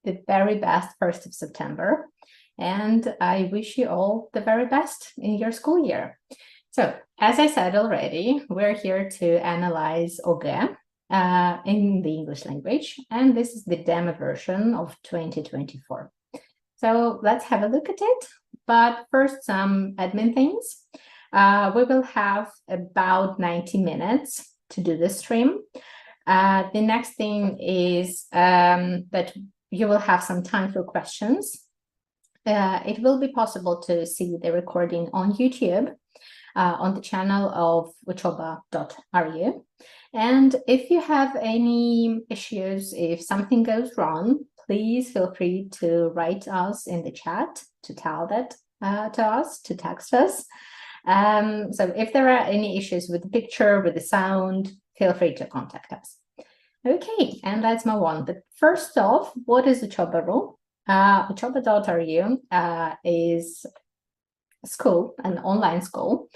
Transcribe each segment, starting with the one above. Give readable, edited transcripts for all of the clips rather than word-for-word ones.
the very best 1st of September, and I wish you all the very best in your school year. So, as I said already, we're here to analyze ЕГЭ in the English language, and this is the demo version of 2024. So let's have a look at it. But first, some admin things. We will have about 90 minutes to do the stream. The next thing is that you will have some time for questions. It will be possible to see the recording on YouTube on the channel of Учеба.ру. And if you have any issues, if something goes wrong, please feel free to write us in the chat to tell that to us, to text us. So if there are any issues with the picture, with the sound, feel free to contact us. Okay, and let's move on. But first off, what is Учеба.ру? Учеба.ру is a school, an online school,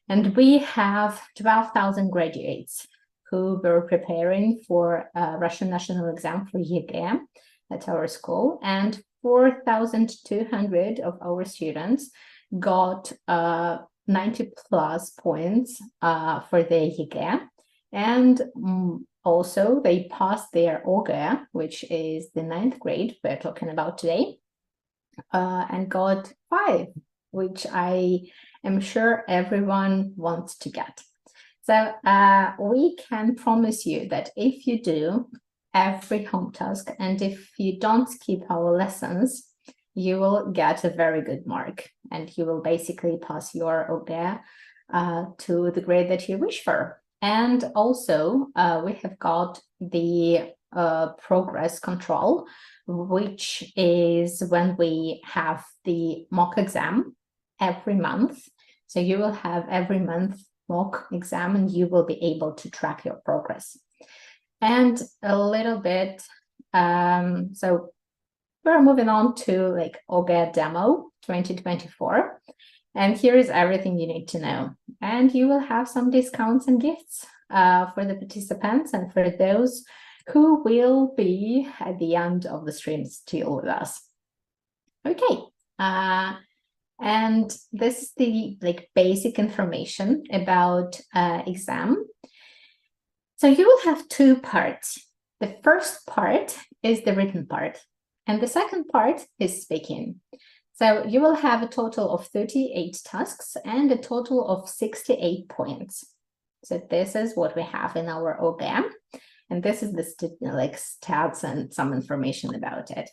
and we have 12,000 graduates who were preparing for a Russian national exam for ЕГЭ at our school, and 4,200 of our students got 90 plus points for their ЕГЭ, and also they passed their ЕГЭ, which is the 9th grade we're talking about today, and got 5, which I am sure everyone wants to get. So we can promise you that if you do every home task and if you don't skip our lessons, you will get a very good mark and you will basically pass your ЕГЭ to the grade that you wish for. And also we have got the progress control, which is when we have the mock exam every month. So you will have every month mock exam and you will be able to track your progress. And a little bit, so we're moving on to like ЕГЭ demo 2024. And here is everything you need to know. And you will have some discounts and gifts for the participants and for those who will be at the end of the stream still with us. Okay. And this is the like basic information about exam. So you will have 2 parts. The first part is the written part, and the second part is speaking. So you will have a total of 38 tasks and a total of 68 points. So this is what we have in our ЕГЭ, and this is the like stats and some information about it.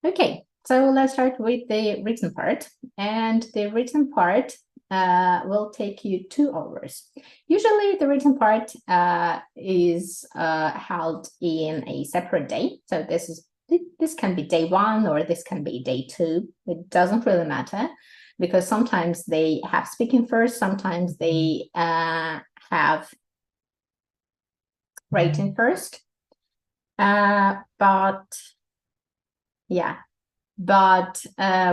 Okay. So let's start with the written part, and the written part will take you 2 hours. Usually the written part is held in a separate day. So this can be day 1 or this can be day 2. It doesn't really matter because sometimes they have speaking first, sometimes they have writing first. But yeah. But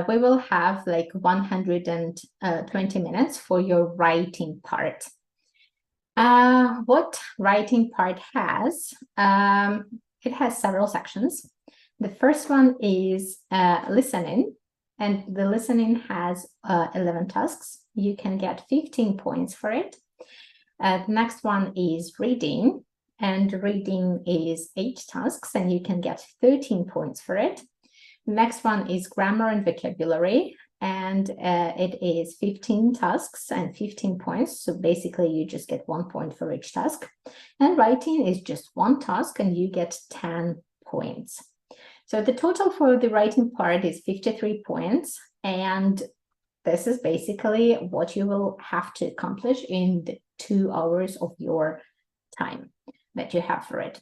we will have like 120 minutes for your writing part. What writing part has? It has several sections. The first one is listening, and the listening has 11 tasks. You can get 15 points for it. The next one is reading, and reading is 8 tasks, and you can get 13 points for it. Next one is grammar and vocabulary, and it is 15 tasks and 15 points. So basically you just get 1 point for each task. And writing is just 1 task and you get 10 points. So the total for the writing part is 53 points. And this is basically what you will have to accomplish in the 2 hours of your time that you have for it.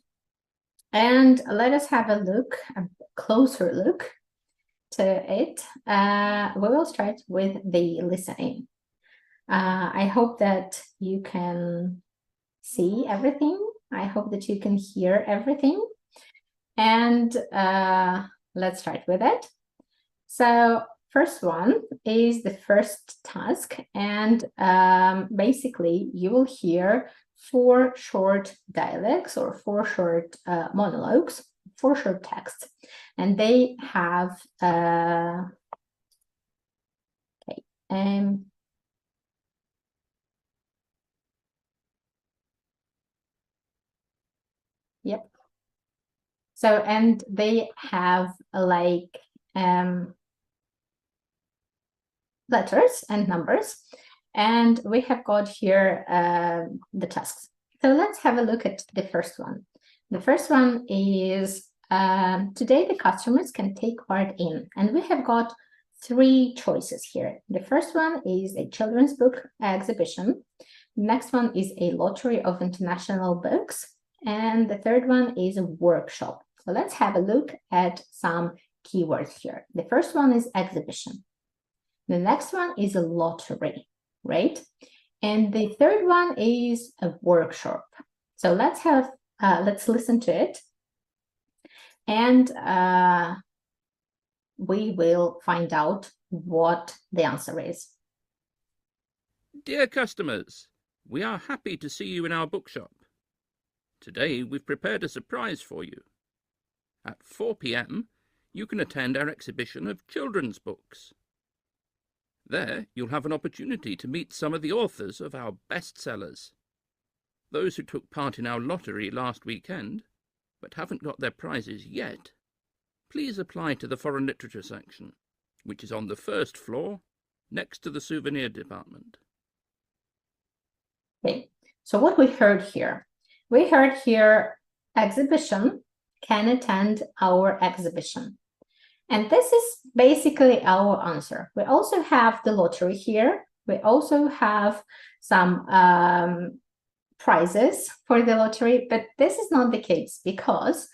And let us have a look, a closer look to it. We will start with the listening. I hope that you can see everything. I hope that you can hear everything. And let's start with it. So first one is the first task. And basically you will hear 4 short dialogues or 4 short monologues for short texts, and they have yep. So, and they have like letters and numbers, and we have got here the tasks. So let's have a look at the first one. The first one is today the customers can take part in, and we have got 3 choices here. The first one is a children's book exhibition. The next one is a lottery of international books. And the third one is a workshop. So let's have a look at some keywords here. The first one is exhibition. The next one is a lottery, right? And the third one is a workshop. So let's listen to it. And we will find out what the answer is. Dear customers, we are happy to see you in our bookshop. Today we've prepared a surprise for you. At 4 p.m, you can attend our exhibition of children's books. There you'll have an opportunity to meet some of the authors of our bestsellers. Those who took part in our lottery last weekend, but haven't got their prizes yet, please apply to the foreign literature section, which is on the 1st floor, next to the souvenir department. Okay, so what we heard here? We heard here exhibition, can attend our exhibition. And this is basically our answer. We also have the lottery here. We also have some prizes for the lottery, but this is not the case because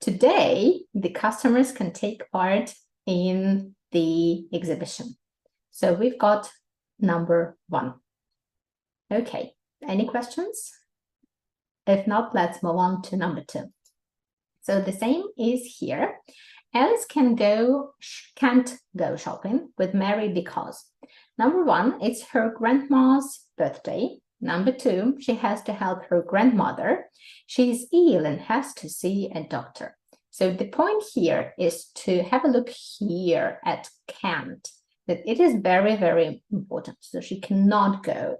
today the customers can take part in the exhibition. So we've got number 1. Okay, any questions? If not, let's move on to number 2. So the same is here. Alice can't go shopping with Mary because number 1, it's her grandma's birthday. Number 2, she has to help her grandmother. She's ill and has to see a doctor. So the point here is to have a look here at can't, that it is very, very important. So she cannot go.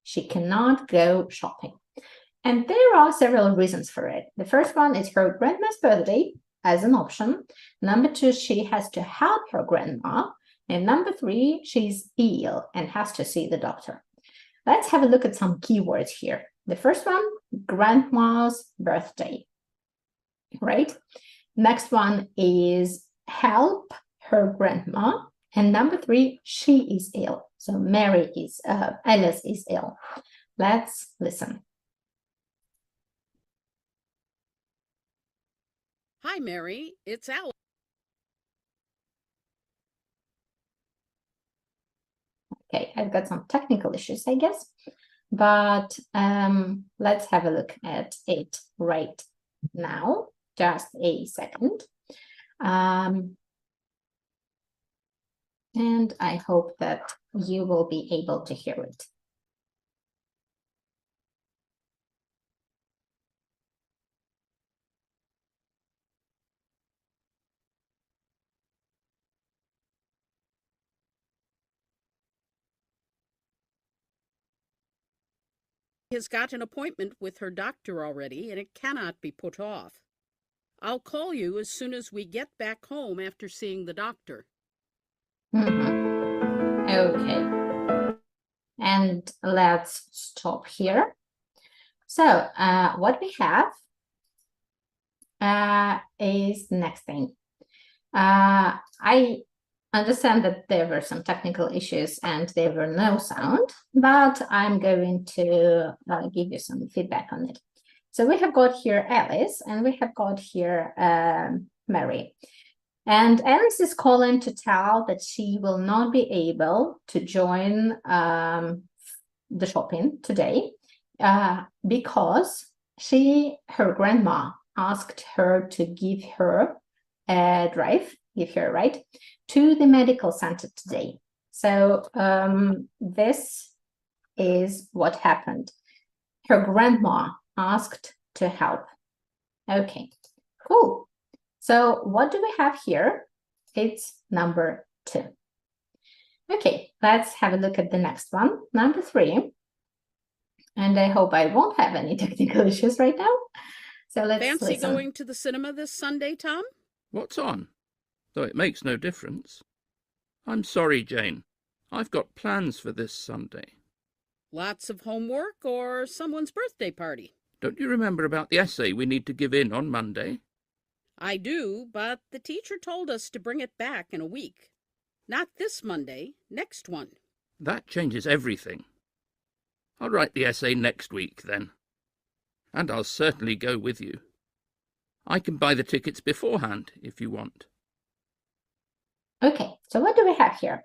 She cannot go shopping. And there are several reasons for it. The first one is her grandma's birthday as an option. Number 2, she has to help her grandma. And number 3, she's ill and has to see the doctor. Let's have a look at some keywords here. The first one, grandma's birthday, right? Next one is help her grandma. And number 3, she is ill. So Alice is ill. Let's listen. Hi, Mary. It's Alice. Okay, I've got some technical issues, I guess, but let's have a look at it right now. Just a second. And I hope that you will be able to hear it. Has got an appointment with her doctor already, and it cannot be put off. I'll call you as soon as we get back home after seeing the doctor. Okay. And let's stop here. So what we have is the next thing. I understand that there were some technical issues and there were no sound, but I'm going to give you some feedback on it. So we have got here Alice and we have got here Mary. And Alice is calling to tell that she will not be able to join the shopping today because her grandma asked her to give her a ride to the medical center today. So this is what happened. Her grandma asked to help. Okay, Cool. So what do we have here? It's number 2. Okay, let's have a look at the next one, number 3. And I hope I won't have any technical issues right now. So let's Fancy listen. going to the cinema this Sunday, Tom? What's on? Though it makes no difference. I'm sorry, Jane. I've got plans for this Sunday. Lots of homework or someone's birthday party? Don't you remember about the essay we need to give in on Monday? I do, but the teacher told us to bring it back in a week. Not this Monday, next one. That changes everything. I'll write the essay next week, then. And I'll certainly go with you. I can buy the tickets beforehand, if you want. Okay, so what do we have here?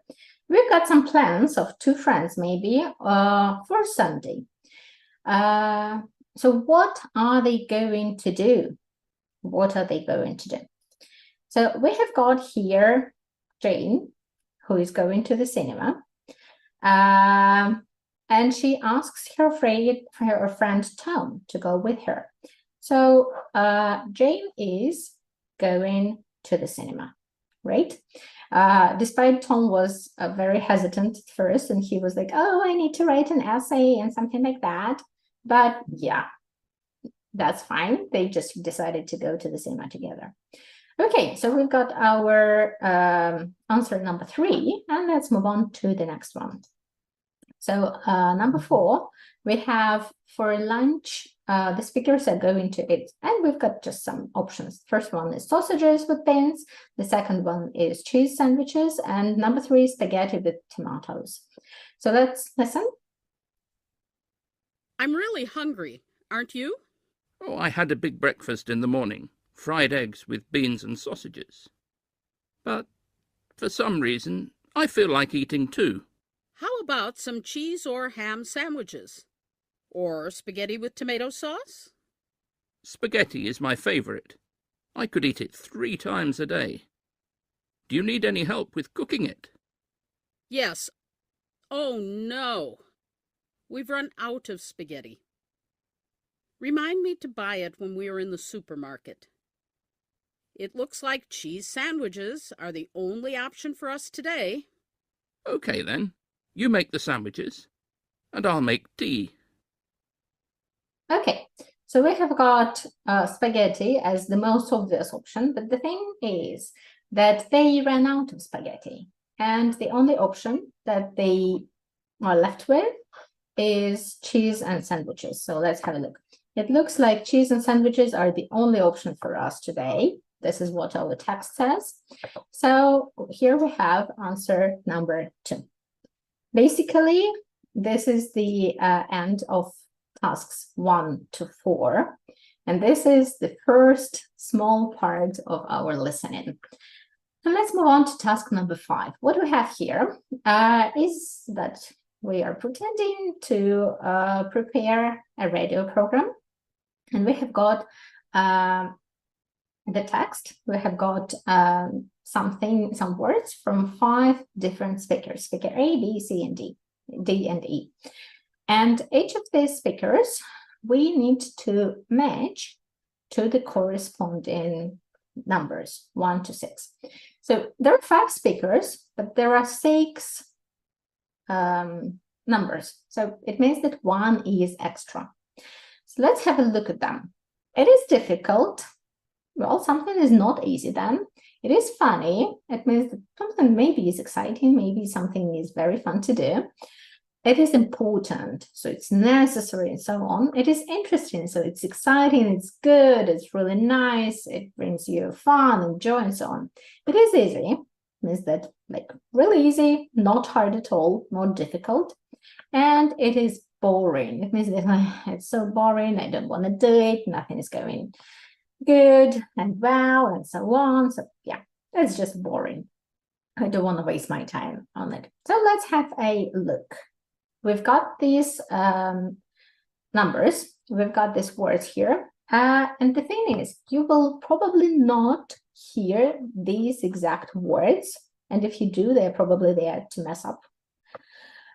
We've got some plans of 2 friends, maybe, for Sunday. So what are they going to do? What are they going to do? So we have got here Jane, who is going to the cinema. And she asks her friend Tom to go with her. So Jane is going to the cinema, right? Despite Tom was very hesitant at first, and he was like, oh, I need to write an essay and something like that. But yeah, that's fine. They just decided to go to the cinema together. Okay, so we've got our answer number 3, and let's move on to the next one. So number 4, we have for lunch, the speakers are going to eat, and we've got just some options. First one is sausages with beans, the second one is cheese sandwiches, and number 3 is spaghetti with tomatoes. So let's listen. I'm really hungry, aren't you? Oh, I had a big breakfast in the morning, fried eggs with beans and sausages. But for some reason, I feel like eating too. How about some cheese or ham sandwiches? Or spaghetti with tomato sauce? Spaghetti is my favourite. I could eat it 3 times a day. Do you need any help with cooking it? Yes. Oh, no. We've run out of spaghetti. Remind me to buy it when we are in the supermarket. It looks like cheese sandwiches are the only option for us today. Okay, then. You make the sandwiches, and I'll make tea. Okay, so we have got spaghetti as the most obvious option, but the thing is that they ran out of spaghetti, and the only option that they are left with is cheese and sandwiches. So let's have a look. It looks like cheese and sandwiches are the only option for us today. This is what our text says. So here we have answer number 2. Basically, this is the end of tasks 1 to 4. And this is the first small part of our listening. And let's move on to task number 5. What we have here is that we are pretending to prepare a radio program. And we have got the text. We have got some words from 5 different speakers, speaker A, B, C, and D, and E. And each of these speakers, we need to match to the corresponding numbers, 1 to 6. So there are 5 speakers, but there are 6 numbers. So it means that 1 is extra. So let's have a look at them. It is difficult. Well, something is not easy then. It is funny. It means that something maybe is exciting, maybe something is very fun to do. It is important, so it's necessary and so on. It is interesting, so it's exciting, it's good, it's really nice, it brings you fun and joy and so on. It is easy, means that like really easy, not hard at all, not difficult. And it is boring. It means that it's so boring, I don't want to do it, nothing is going good and well and so on. So yeah, it's just boring. I don't want to waste my time on it. So let's have a look. We've got these numbers, we've got these words here. And the thing is, you will probably not hear these exact words. And if you do, they're probably there to mess up.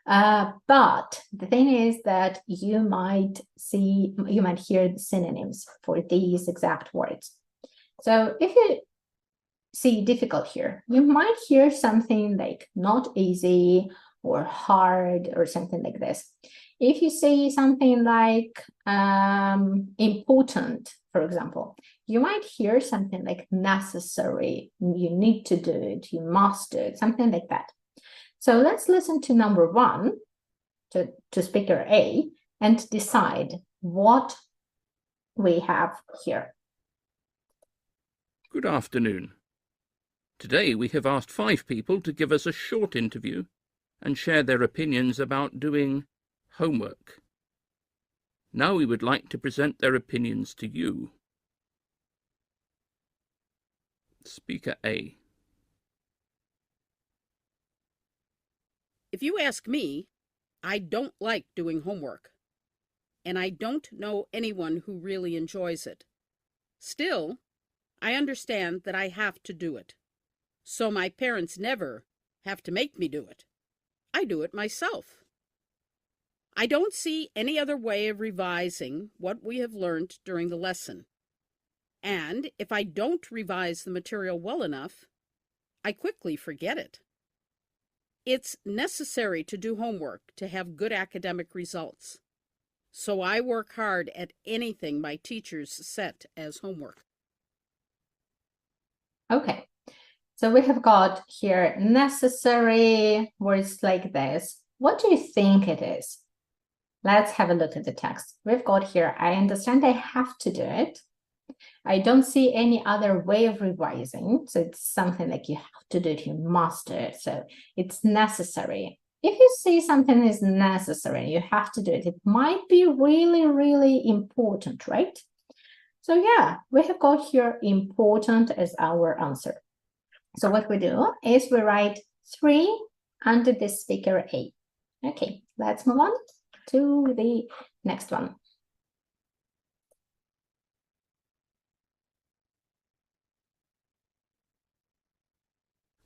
But the thing is that you might hear the synonyms for these exact words. So if you see difficult here, you might hear something like not easy or hard or something like this. If you say something like important, for example, you might hear something like necessary, you need to do it, you must do it, something like that. So let's listen to number one, to speaker A, and decide what we have here. Good afternoon. Today we have asked 5 people to give us a short interview and share their opinions about doing homework. Now we would like to present their opinions to you. Speaker A. If you ask me, I don't like doing homework, and I don't know anyone who really enjoys it. Still, I understand that I have to do it, so my parents never have to make me do it. I do it myself. I don't see any other way of revising what we have learned during the lesson. And if I don't revise the material well enough, I quickly forget it. It's necessary to do homework to have good academic results. So I work hard at anything my teachers set as homework. Okay, so we have got here necessary words like this. What do you think it is? Let's have a look at the text. We've got here, I understand I have to do it. I don't see any other way of revising. So it's something like you have to do it, you must do it. So it's necessary. If you see something is necessary, you have to do it, it might be really, really important, right? So yeah, we have got here important as our answer. So what we do is we write 3 under the speaker A. Okay, let's move on to the next one.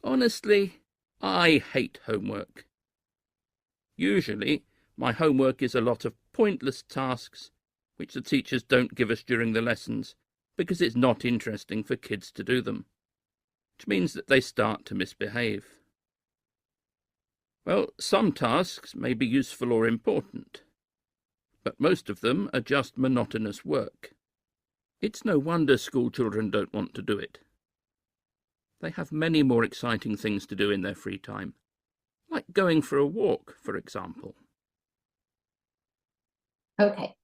Honestly, I hate homework. Usually, my homework is a lot of pointless tasks which the teachers don't give us during the lessons because it's not interesting for kids to do them, which means that they start to misbehave. Well, some tasks may be useful or important, but most of them are just monotonous work. It's no wonder school children don't want to do it. They have many more exciting things to do in their free time, like going for a walk, for example. Okay,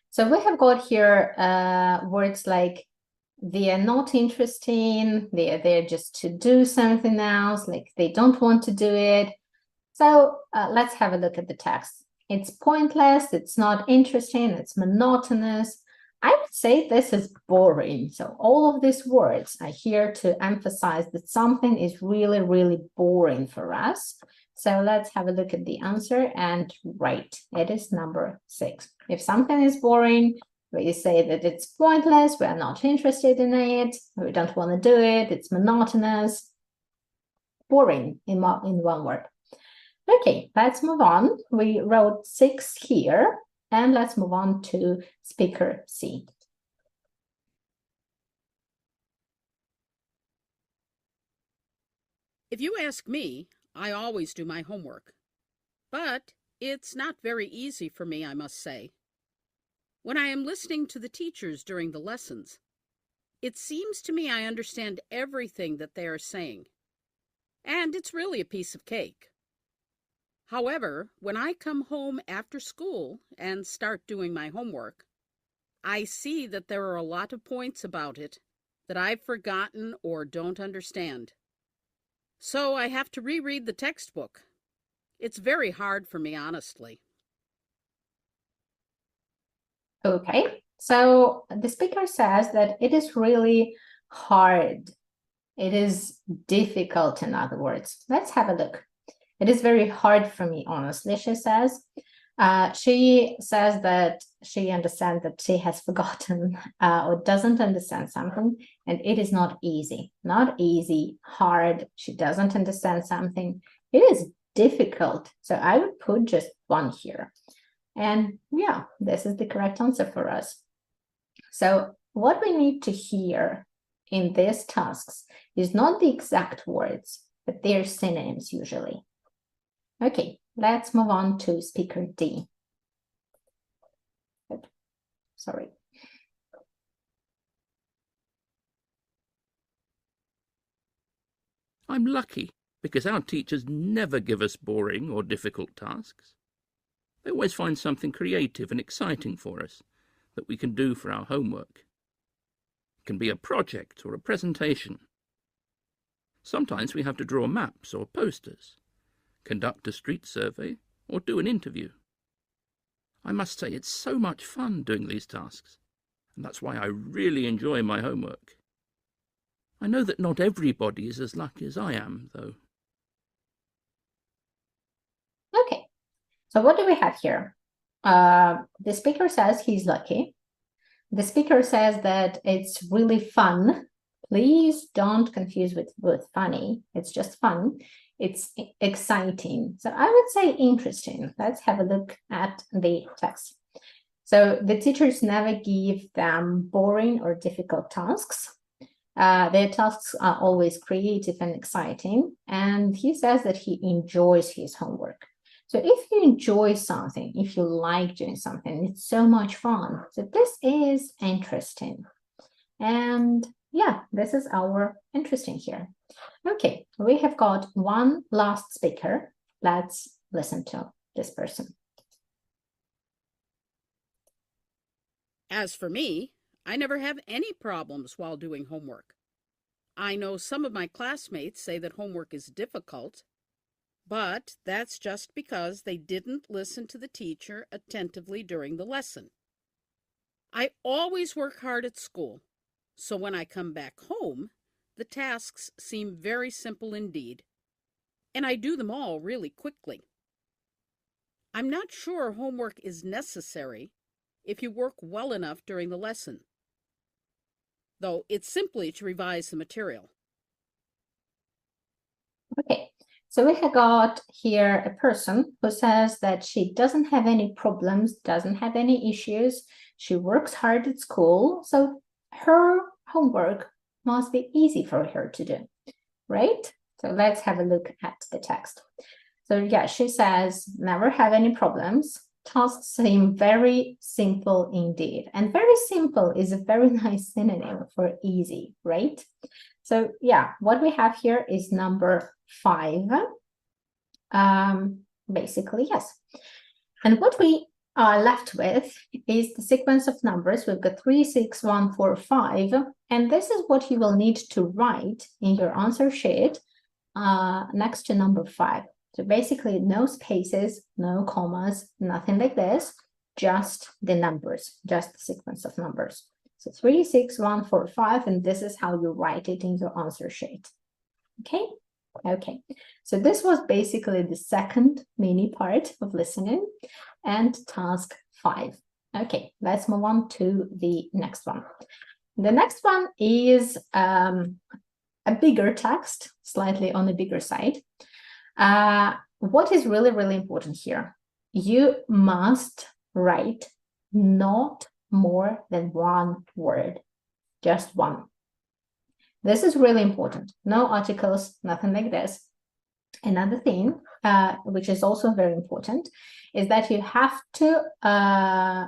so we have got here words like they are not interesting, they are there just to do something else, like they don't want to do it. So let's have a look at the text. It's pointless, it's not interesting, it's monotonous. I would say this is boring. So all of these words are here to emphasize that something is really, really boring for us. So let's have a look at the answer and write. It is number 6. If something is boring, we say that it's pointless, we are not interested in it, we don't want to do it, it's monotonous. Boring in one word. Okay, let's move on. We wrote 6 here. And let's move on to speaker C. If you ask me, I always do my homework. But it's not very easy for me, I must say. When I am listening to the teachers during the lessons, it seems to me I understand everything that they are saying. And it's really a piece of cake. However, when I come home after school and start doing my homework, I see that there are a lot of points about it that I've forgotten or don't understand. So I have to reread the textbook. It's very hard for me, honestly. Okay, so the speaker says that it is really hard. It is difficult, in other words. Let's have a look. It is very hard for me, honestly, she says. She says that she understands that she has forgotten or doesn't understand something, and it is not easy. Not easy, hard. She doesn't understand something. It is difficult. So I would put just 1 here. And yeah, this is the correct answer for us. So what we need to hear in these tasks is not the exact words, but they're synonyms usually. Okay, let's move on to speaker D. Sorry. I'm lucky because our teachers never give us boring or difficult tasks. They always find something creative and exciting for us that we can do for our homework. It can be a project or a presentation. Sometimes we have to draw maps or posters, conduct a street survey, or do an interview. I must say it's so much fun doing these tasks, and that's why I really enjoy my homework. I know that not everybody is as lucky as I am, though. Okay, so what do we have here? The speaker says he's lucky. The speaker says that it's really fun. Please don't confuse with funny. It's just fun. It's exciting. So I would say interesting. Let's have a look at the text. So the teachers never give them boring or difficult tasks. Their tasks are always creative and exciting. And he says that he enjoys his homework. So if you enjoy something, if you like doing something, it's so much fun. So this is interesting. And yeah, this is our interesting here. Okay, we have got one last speaker. Let's listen to this person. As for me, I never have any problems while doing homework. I know some of my classmates say that homework is difficult, but that's just because they didn't listen to the teacher attentively during the lesson. I always work hard at school, so when I come back home, the tasks seem very simple indeed, and I do them all really quickly. I'm not sure homework is necessary if you work well enough during the lesson, though it's simply to revise the material. Okay, so we have got here a person who says that she doesn't have any problems, doesn't have any issues. She works hard at school, so her homework must be easy for her to do, right? So let's have a look at the text. So yeah, she says, never have any problems. Tasks seem very simple indeed. And very simple is a very nice synonym for easy, right? So yeah, what we have here is number 5. Basically, yes. And what we are left with is the sequence of numbers. We've got 3, 6, 1, 4, 5. And this is what you will need to write in your answer sheet next to number 5. So basically no spaces, no commas, nothing like this, just the numbers, just the sequence of numbers. So 3, 6, 1, 4, 5, and this is how you write it in your answer sheet. Okay? Okay, so this was basically the second mini part of listening and task 5. Okay, let's move on to the next one. The next one is a bigger text, slightly on the bigger side. What is really, really important here? You must write not more than one word, just one. This is really important. No articles, nothing like this. Another thing, which is also very important, is that you have to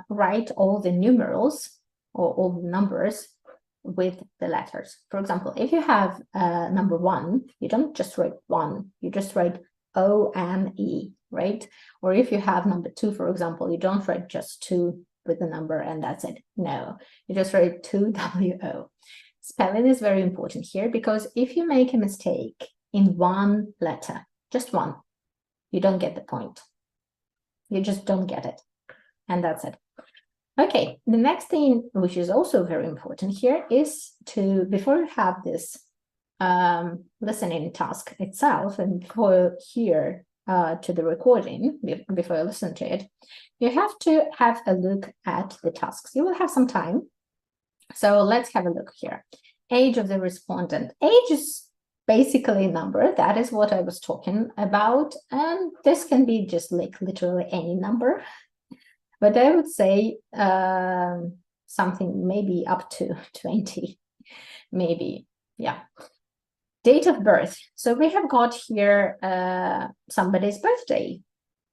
write all the numerals or all the numbers with the letters. For example, if you have number 1, you don't just write 1, you just write O-N-E, right? Or if you have number 2, for example, you don't write just 2 with the number and that's it. No, you just write 2-W-O. Spelling is very important here because if you make a mistake in one letter, just one, you don't get the point. You just don't get it. And that's it. Okay, the next thing, which is also very important here, is to, before you have this listening task itself, and before you hear to the recording, before you listen to it, you have to have a look at the tasks. You will have some time. So let's have a look here. Age of the respondent. Age is basically a number. That is what I was talking about. And this can be just like literally any number. But I would say something maybe up to 20. maybe, yeah. Date of birth. So we have got here somebody's birthday.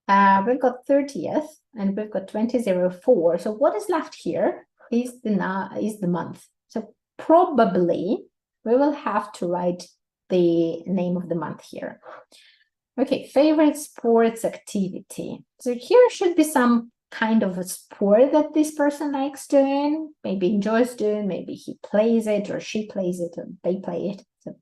We've got 30th and we've got 2004. So what is left here is the month. So probably we will have to write the name of the month here. Okay, favorite sports activity. So here should be some kind of a sport that this person likes doing, maybe enjoys doing, maybe he plays it or she plays it or they play it. So,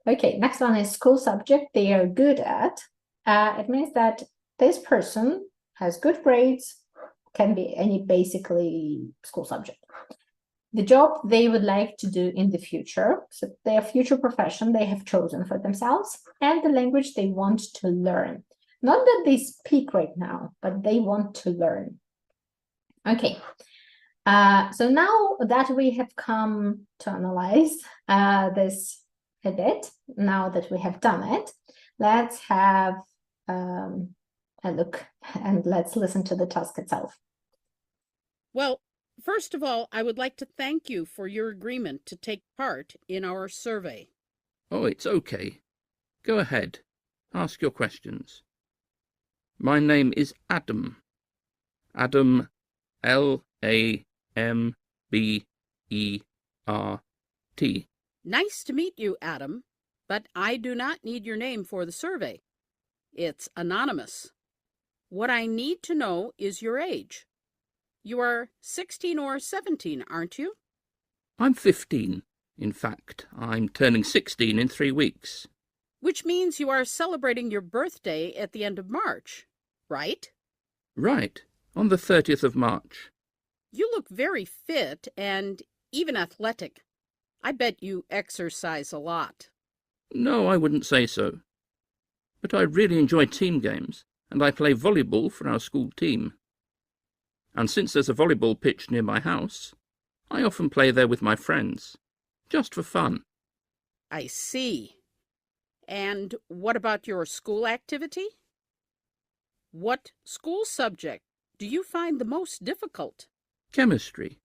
okay, next one is school subject they are good at. It means that this person has good grades, can be any basically school subject. The job they would like to do in the future, so their future profession they have chosen for themselves, and the language they want to learn. Not that they speak right now, but they want to learn. Okay, so now that we have come to analyze this a bit, now that we have done it, let's have a look and let's listen to the task itself. Well, first of all, I would like to thank you for your agreement to take part in our survey. Oh, it's okay. Go ahead. Ask your questions. My name is Adam. Adam, L-A-M-B-E-R-T. Nice to meet you, Adam, but I do not need your name for the survey. It's anonymous. What I need to know is your age. You are 16 or 17, aren't you? I'm 15. In fact, I'm turning 16 in 3 weeks. Which means you are celebrating your birthday at the end of March, right? Right, on the 30th of March. You look very fit and even athletic. I bet you exercise a lot. No, I wouldn't say so. But I really enjoy team games, and I play volleyball for our school team. And since there's a volleyball pitch near my house, I often play there with my friends, just for fun. I see. And what about your school activity? What school subject do you find the most difficult? Chemistry.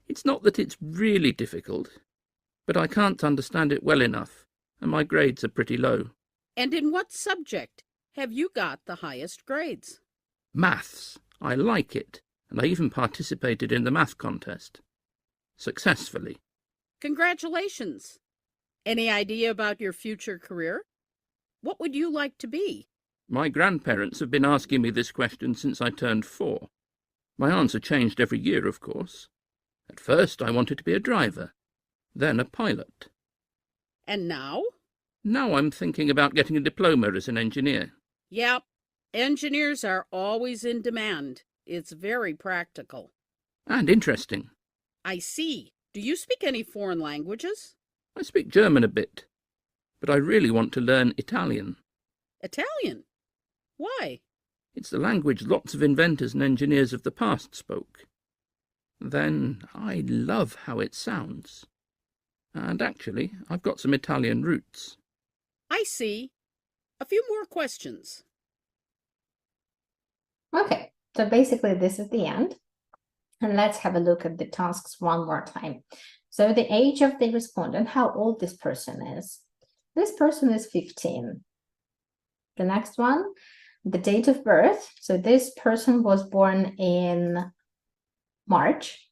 It's not that it's really difficult, but I can't understand it well enough, and my grades are pretty low. And in what subject have you got the highest grades? Maths. I like it, and I even participated in the math contest. Successfully. Congratulations. Any idea about your future career? What would you like to be? My grandparents have been asking me this question since I turned 4. My answer changed every year, of course. At first I wanted to be a driver, then a pilot. And now? Now I'm thinking about getting a diploma as an engineer. Yep. Engineers are always in demand. It's very practical. And interesting. I see. Do you speak any foreign languages? I speak German a bit, but I really want to learn Italian. Italian? Why? It's the language lots of inventors and engineers of the past spoke. Then I love how it sounds. And actually, I've got some Italian roots. I see. A few more questions. Okay, so basically this is the end. And let's have a look at the tasks one more time. So the age of the respondent, how old this person is. This person is 15. The next one, the date of birth. So this person was born in March.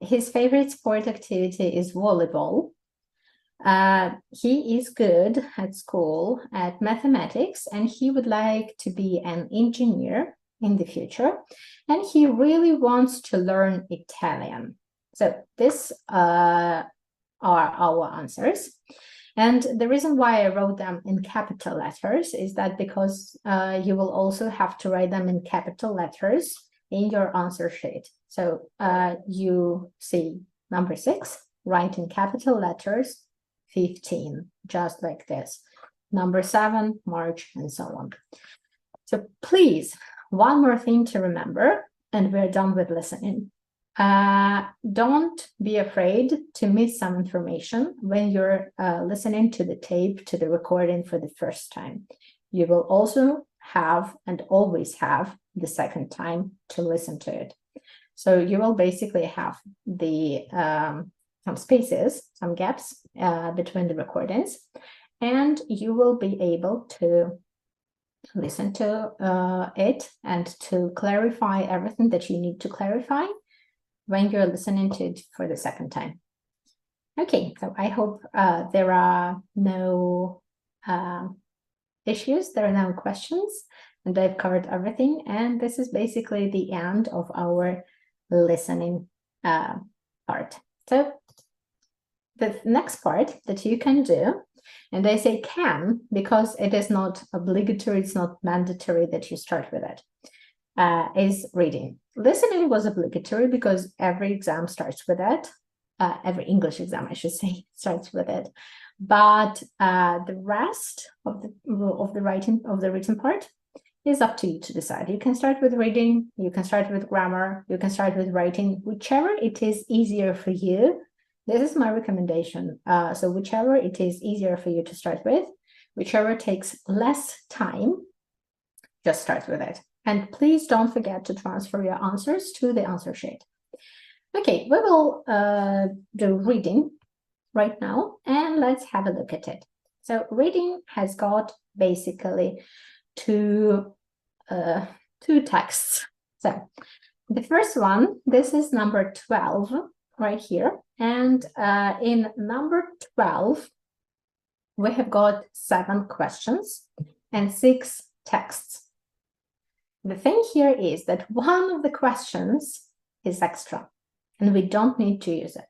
His favorite sport activity is volleyball. He is good at school at mathematics, and he would like to be an engineer in the future, and he really wants to learn Italian. So this are our answers. And the reason why I wrote them in capital letters is that because you will also have to write them in capital letters in your answer sheet. So you see number 6, write in capital letters 15, just like this. Number 7, March, and so on. So please, one more thing to remember, and we're done with listening. Don't be afraid to miss some information when you're listening to the tape, to the recording for the first time. You will also have and always have the second time to listen to it. So you will basically have the some spaces, some gaps between the recordings, and you will be able to listen to it and to clarify everything that you need to clarify when you're listening to it for the second time. Okay, so I hope there are no issues, there are no questions, and I've covered everything. And this is basically the end of our listening part. So the next part that you can do, and I say can because it is not obligatory, it's not mandatory that you start with it, is reading. Listening was obligatory because every exam starts with it. Every English exam, I should say, starts with it. But the rest of the written part is up to you to decide. You can start with reading, you can start with grammar, you can start with writing, whichever it is easier for you. This is my recommendation. So whichever it is easier for you to start with, whichever takes less time, just start with it. And please don't forget to transfer your answers to the answer sheet. Okay, we will do reading right now, and let's have a look at it. So reading has got basically two texts. So the first one, this is number 12 right here. And in number 12, we have got 7 questions and 6 texts. The thing here is that one of the questions is extra, and we don't need to use it.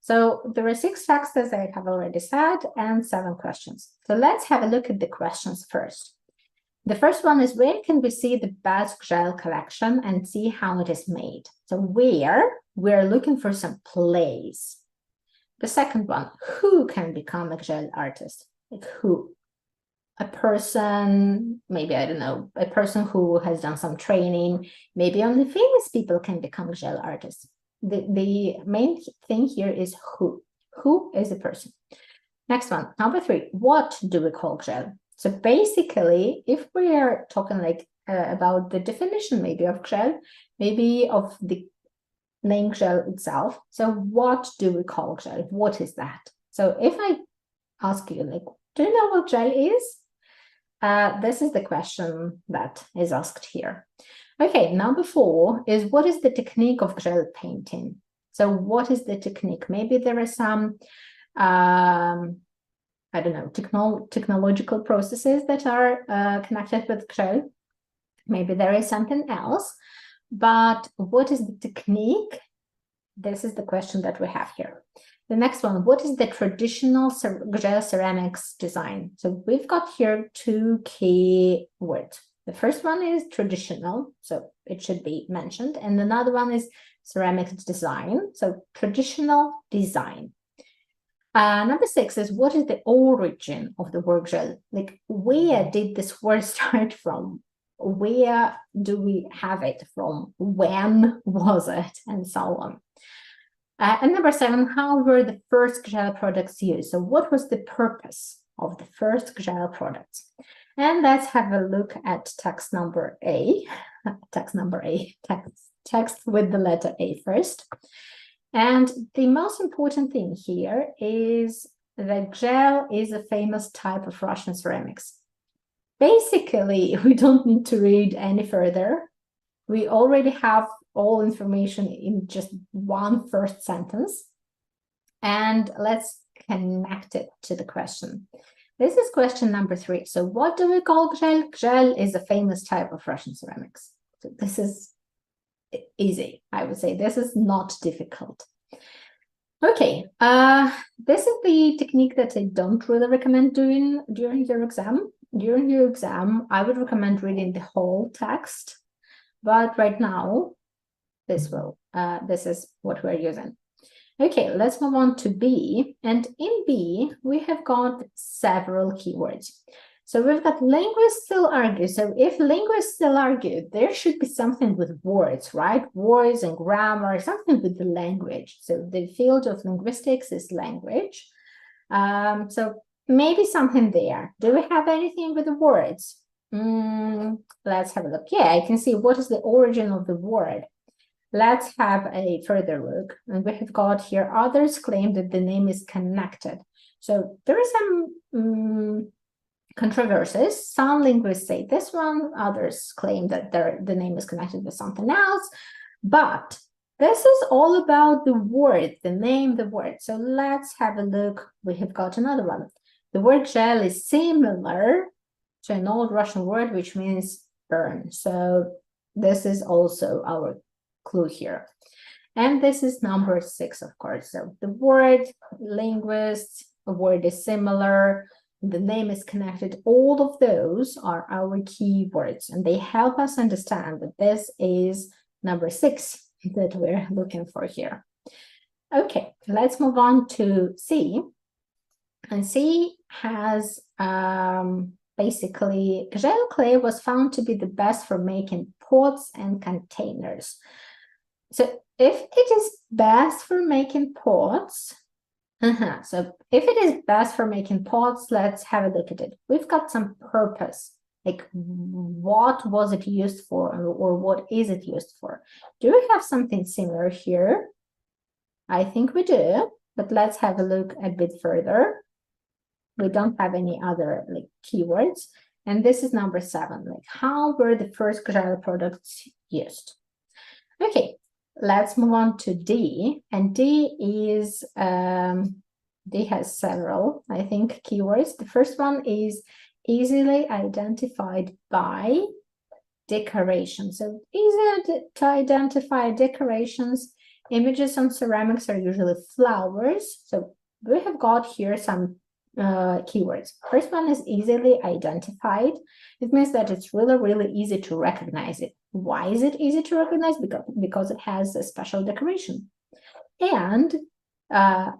So there are 6 texts, as I have already said, and 7 questions. So let's have a look at the questions first. The first one is, where can we see the best gel collection and see how it is made? So where? We're looking for some place. The second one, who can become a gel artist? Like who? A person, maybe, I don't know, a person who has done some training. Maybe only famous people can become gel artists. The main thing here is who. Who is a person? Next one, number 3, what do we call gel? So basically, if we are talking like about the definition maybe of gel, maybe of the name gel itself. So what do we call gel? What is that? So if I ask you, like, do you know what gel is? This is the question that is asked here. Okay, number 4 is, what is the technique of gel painting? So what is the technique? Maybe there are some, I don't know, technological processes that are connected with gel. Maybe there is something else, but what is the technique? This is the question that we have here. The next one, what is the traditional gel ceramics design? So we've got here 2 key words. The first one is traditional, so it should be mentioned. And another one is ceramics design, so traditional design. Number 6 is, what is the origin of the word gel? Like, where did this word start from? Where do we have it from? When was it? And so on. And number 7, how were the first gel products used? So what was the purpose of the first gel products? And let's have a look at text number A. Text with the letter A first. And the most important thing here is that gel is a famous type of Russian ceramics. Basically, we don't need to read any further. We already have all information in just one first sentence. And let's connect it to the question. This is question number 3. So what do we call gel? Gel is a famous type of Russian ceramics. So this is easy, I would say. This is not difficult. Okay, this is the technique that I don't really recommend doing during your exam. During your exam, I would recommend reading the whole text, but right now, this is what we're using. Okay, let's move on to B. And in B, we have got several keywords. So we've got linguists still argue. So if linguists still argue, there should be something with words, right? Words and grammar, something with the language. So the field of linguistics is language. So maybe something there. Do we have anything with the words? Let's have a look. Yeah, I can see what is the origin of the word. Let's have a further look. And we have got here, others claim that the name is connected. So there is some controversies. Some linguists say this one, others claim that the name is connected with something else. But this is all about the word, the name, the word. So let's have a look. We have got another one. The word gel is similar to an old Russian word, which means burn. So this is also our clue here. And this is number 6, of course. So the word, linguists, a word is similar, the name is connected. All of those are our key words, and they help us understand that this is number 6 that we're looking for here. Okay, let's move on to C. And C has basically, gel clay was found to be the best for making pots and containers. So if it is best for making pots, so if it is best for making pots, let's have a look at it. We've got some purpose, like what was it used for, or what is it used for? Do we have something similar here? I think we do, but let's have a look a bit further. We don't have any other like keywords. And this is number 7, like how were the first gel products used? Okay, let's move on to D. And D is, D has several, I think, keywords. The first one is easily identified by decoration. So easy to identify decorations. Images on ceramics are usually flowers. So we have got here some keywords. First one is easily identified. It means that it's really easy to recognize it. Why is it easy to recognize? Because it has a special decoration. And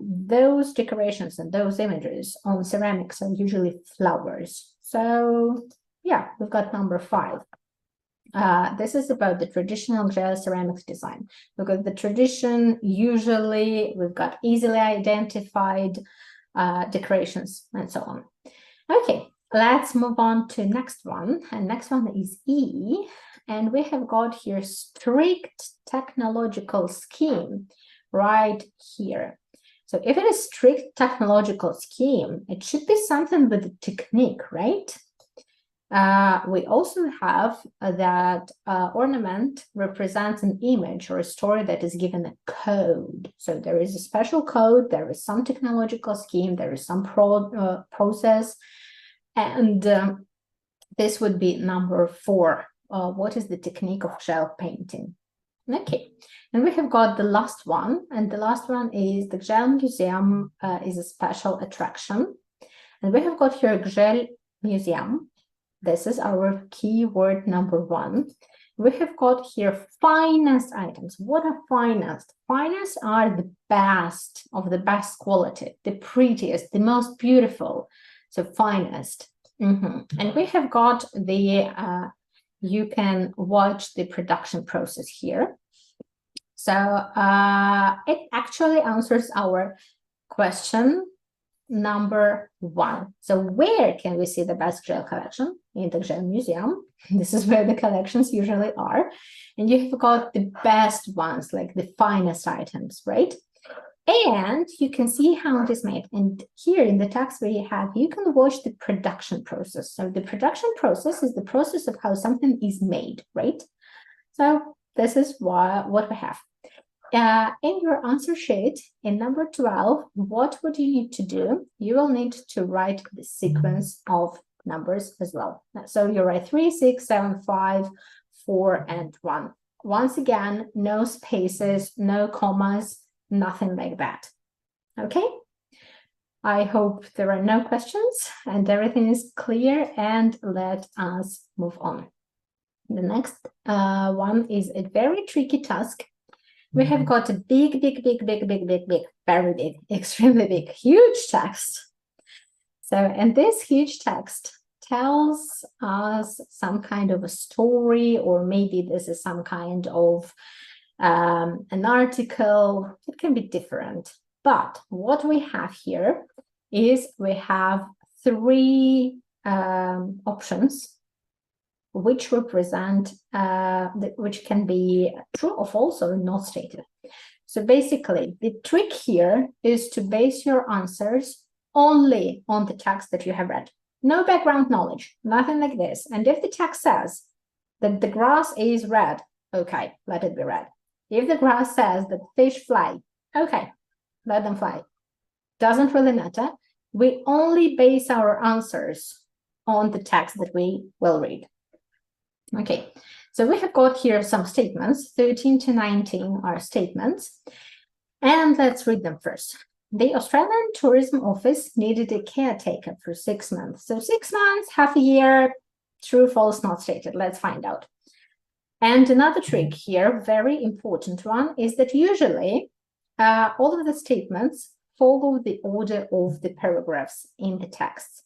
those decorations and those images on ceramics are usually flowers. So yeah, we've got number 5. This is about the traditional gel ceramics design, because the tradition usually we've got easily identified decorations and so on. Okay, let's move on to next one. And next one is E. And we have got here strict technological scheme right here. So if it is strict technological scheme, it should be something with a technique, right? We also have that ornament represents an image or a story that is given a code. So there is a special code, there is some technological scheme, there is some process, and this would be number 4. What is the technique of gel painting? Okay, and we have got the last one, and the last one is the Gel Museum is a special attraction. And we have got here Gel Museum. This is our keyword number 1. We have got here finest items. What are finest? Finest are the best of the best quality, the prettiest, the most beautiful. So finest. And we have got the, you can watch the production process here. So it actually answers our question number 1. So where can we see the best gel collection? In the Gel Museum. This is where the collections usually are. And you've got the best ones, like the finest items, right? And you can see how it is made. And here in the text where you have, you can watch the production process. So the production process is the process of how something is made, right? So this is what we have. In your answer sheet, in number 12, what would you need to do? You will need to write the sequence of numbers as well. So you write 3, 6, 7, 5, 4, and 1. Once again, no spaces, no commas, nothing like that. Okay? I hope there are no questions and everything is clear, and let us move on. The next one is a very tricky task. We have got a big, very big, extremely big, huge text. So, and this huge text tells us some kind of a story, or maybe this is some kind of an article. It can be different. But what we have here is we have 3 options. which represent, which can be true or false or not stated. So basically, the trick here is to base your answers only on the text that you have read. No background knowledge, nothing like this. And if the text says that the grass is red, okay, let it be red. If the grass says that fish fly, okay, let them fly. Doesn't really matter. We only base our answers on the text that we will read. Okay, so we have got here some statements. 13 to 19 are statements. And let's read them first. The Australian Tourism Office needed a caretaker for 6 months. So 6 months, half a year, true, false, not stated. Let's find out. And another trick here, very important one, is that usually all of the statements follow the order of the paragraphs in the text.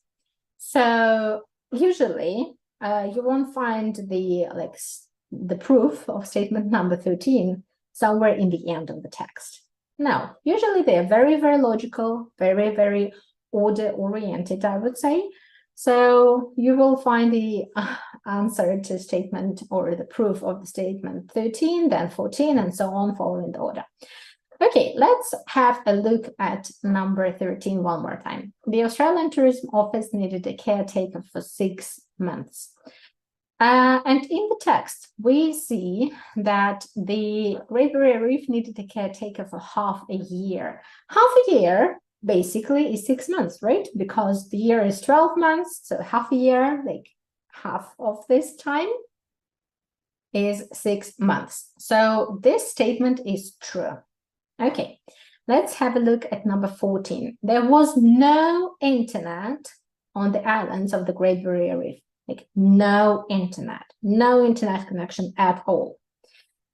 So usually you won't find the proof of statement number 13 somewhere in the end of the text. No, usually they are very, very logical, very, very order-oriented, I would say. So you will find the answer to statement or the proof of the statement 13, then 14, and so on, following the order. Okay, let's have a look at number 13 one more time. The Australian Tourism Office needed a caretaker for 6 months. And in the text, we see that the Great Barrier Reef needed a caretaker for half a year. Half a year basically is 6 months, right? Because the year is 12 months, so half a year, like half of this time is 6 months. So this statement is true. Okay, let's have a look at number 14. There was no internet on the islands of the Great Barrier Reef. Like no internet connection at all.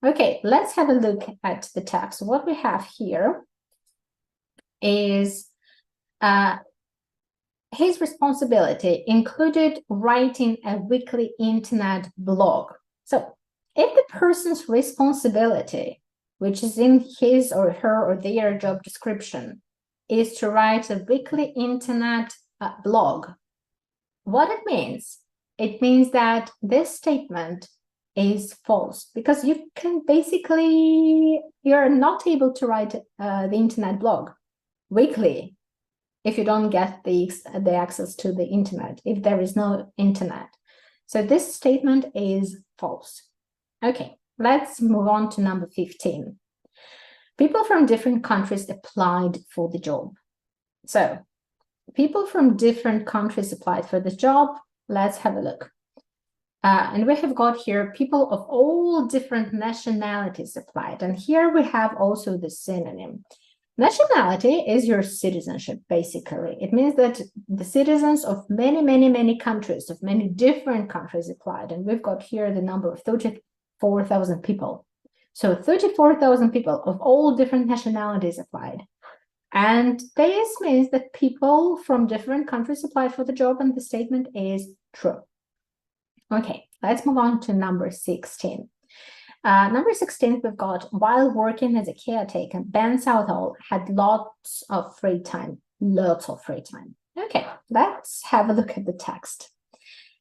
Okay, let's have a look at the text. What we have here is his responsibility included writing a weekly internet blog. So if the person's responsibility, which is in his or her or their job description, is to write a weekly internet blog, what it means that this statement is false, because you can basically, you're not able to write the internet blog weekly if you don't get the access to the internet, if there is no internet. So this statement is false. Okay, let's move on to number 15. People from different countries applied for the job. So people from different countries applied for the job. Let's have a look. And we have got here people of all different nationalities applied. And here we have also the synonym. Nationality is your citizenship, basically. It means that the citizens of many, many, many countries, of many different countries applied. And we've got here the number of 34,000 people. So 34,000 people of all different nationalities applied. And this means that people from different countries applied for the job, and the statement is true. Okay, let's move on to number 16. Number 16, we've got, while working as a caretaker, Ben Southall had lots of free time. Lots of free time. Okay, let's have a look at the text.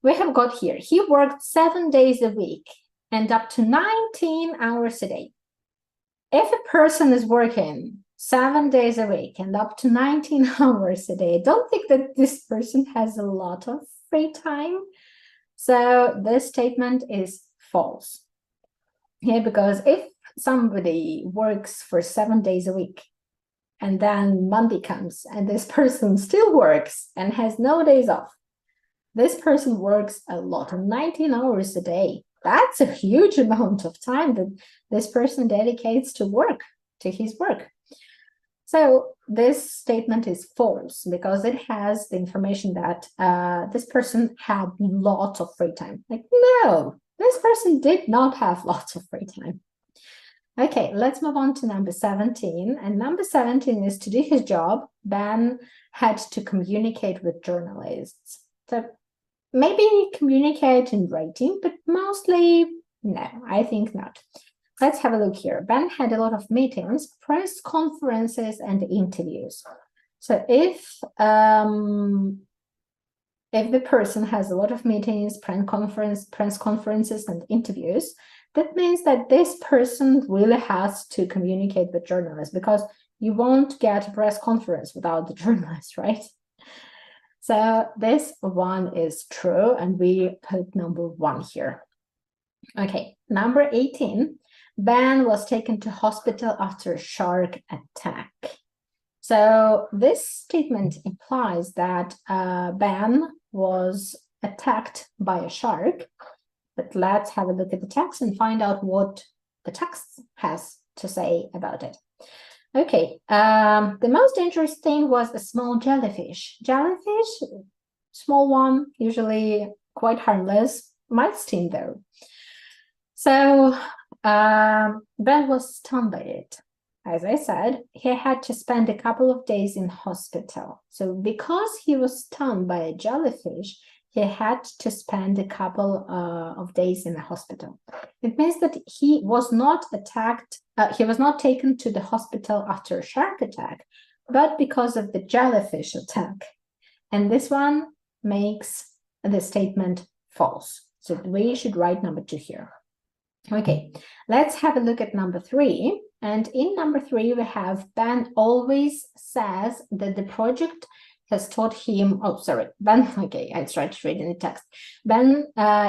We have got here, he worked 7 days a week and up to 19 hours a day. If a person is working 7 days a week and up to 19 hours a day, I don't think that this person has a lot of free time. So this statement is false. Yeah, because if somebody works for 7 days a week and then Monday comes and this person still works and has no days off, this person works a lot, 19 hours a day. That's a huge amount of time that this person dedicates to work, to his work. So this statement is false because it has the information that this person had lots of free time. Like, no, this person did not have lots of free time. Okay, let's move on to number 17. And number 17 is, to do his job, Ben had to communicate with journalists. So maybe communicate in writing, but mostly no, I think not. Let's have a look here. Ben had a lot of meetings, press conferences, and interviews. So if if the person has a lot of meetings, press conferences, and interviews, that means that this person really has to communicate with journalists, because you won't get a press conference without the journalist, right? So this one is true, and we put number 1 here. Okay, number 18. Ben was taken to hospital after a shark attack. So this statement implies that Ben was attacked by a shark. But let's have a look at the text and find out what the text has to say about it. Okay, the most dangerous thing was a small jellyfish. Jellyfish, small one, usually quite harmless, might sting though. So Ben was stunned by it. As I said, he had to spend a couple of days in hospital. So because he was stunned by a jellyfish, he had to spend a couple of days in the hospital. It means that he was not attacked, he was not taken to the hospital after a shark attack, but because of the jellyfish attack. And this one makes the statement false. So we should write number 2 here. Okay, let's have a look at number 3. And in number 3, we have Ben always says that the project has taught him, Ben, okay, I tried to read in the text. Ben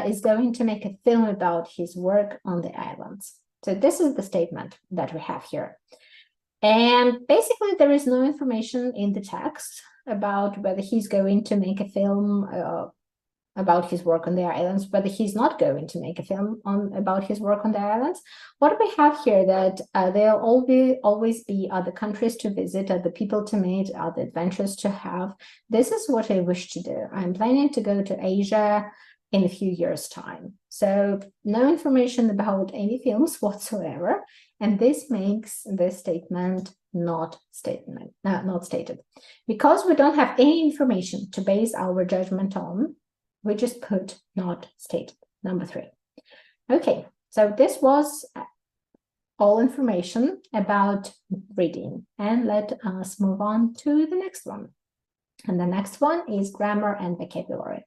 is going to make a film about his work on the islands. So this is the statement that we have here. And basically there is no information in the text about whether he's going to make a film about his work on the islands, whether he's not going to make a film about his work on the islands. What we have here that there'll always be other countries to visit, other people to meet, other adventures to have. This is what I wish to do. I'm planning to go to Asia in a few years' time. So no information about any films whatsoever. And this makes this statement not stated. Because we don't have any information to base our judgment on, we just put not stated, number 3. Okay, so this was all information about reading. And let us move on to the next one. And the next one is grammar and vocabulary.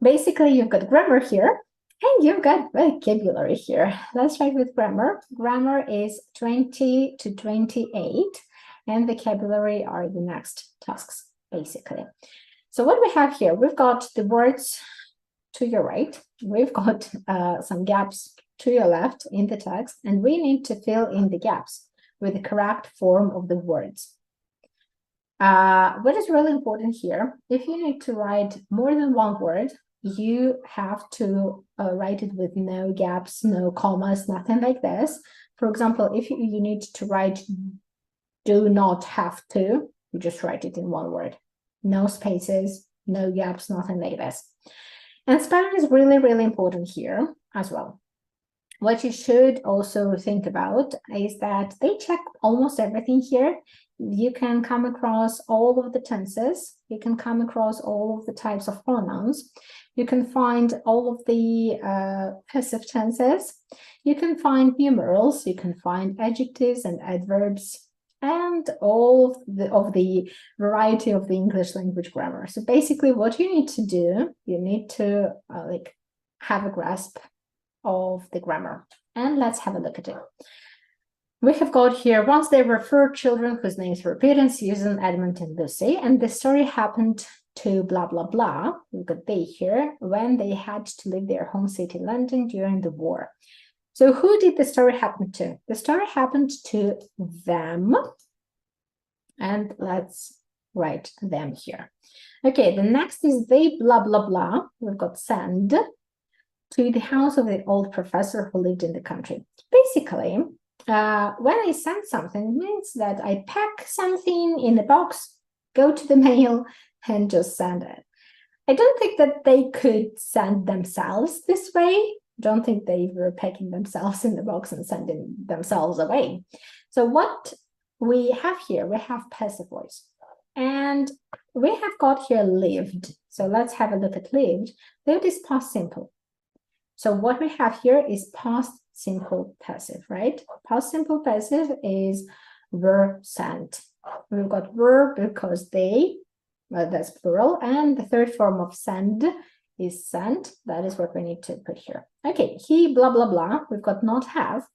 Basically, you've got grammar here, and you've got vocabulary here. Let's start with grammar. Grammar is 20 to 28, and vocabulary are the next tasks, basically. So what we have here, we've got the words to your right, we've got some gaps to your left in the text, and we need to fill in the gaps with the correct form of the words. What is really important here, if you need to write more than one word, you have to write it with no gaps, no commas, nothing like this. For example, if you need to write do not have to, you just write it in one word. No spaces, no gaps, nothing like this. And spelling is really, really important here as well. What you should also think about is that they check almost everything here. You can come across all of the tenses. You can come across all of the types of pronouns. You can find all of the passive tenses. You can find numerals. You can find adjectives and adverbs, and all of the variety of the English language grammar. So basically what you need to do, you need to have a grasp of the grammar. And let's have a look at it. We have got here, once there were 4 children whose names were Peter, Susan, Edmund, and Lucy, and the story happened to blah, blah, blah. We've got they here, when they had to leave their home city, London, during the war. So who did the story happen to? The story happened to them. And let's write them here. Okay, the next is they blah, blah, blah. We've got send to the house of the old professor who lived in the country. Basically, when I send something, it means that I pack something in a box, go to the mail, and just send it. I don't think that they could send themselves this way. Don't think they were packing themselves in the box and sending themselves away. So what we have here, we have passive voice. And we have got here lived. So let's have a look at lived. Lived is past simple. So what we have here is past simple passive, right? Past simple passive is were sent. We've got were because they that's plural. And the third form of send is sent. That is what we need to put here. Okay, he blah, blah, blah. We've got not have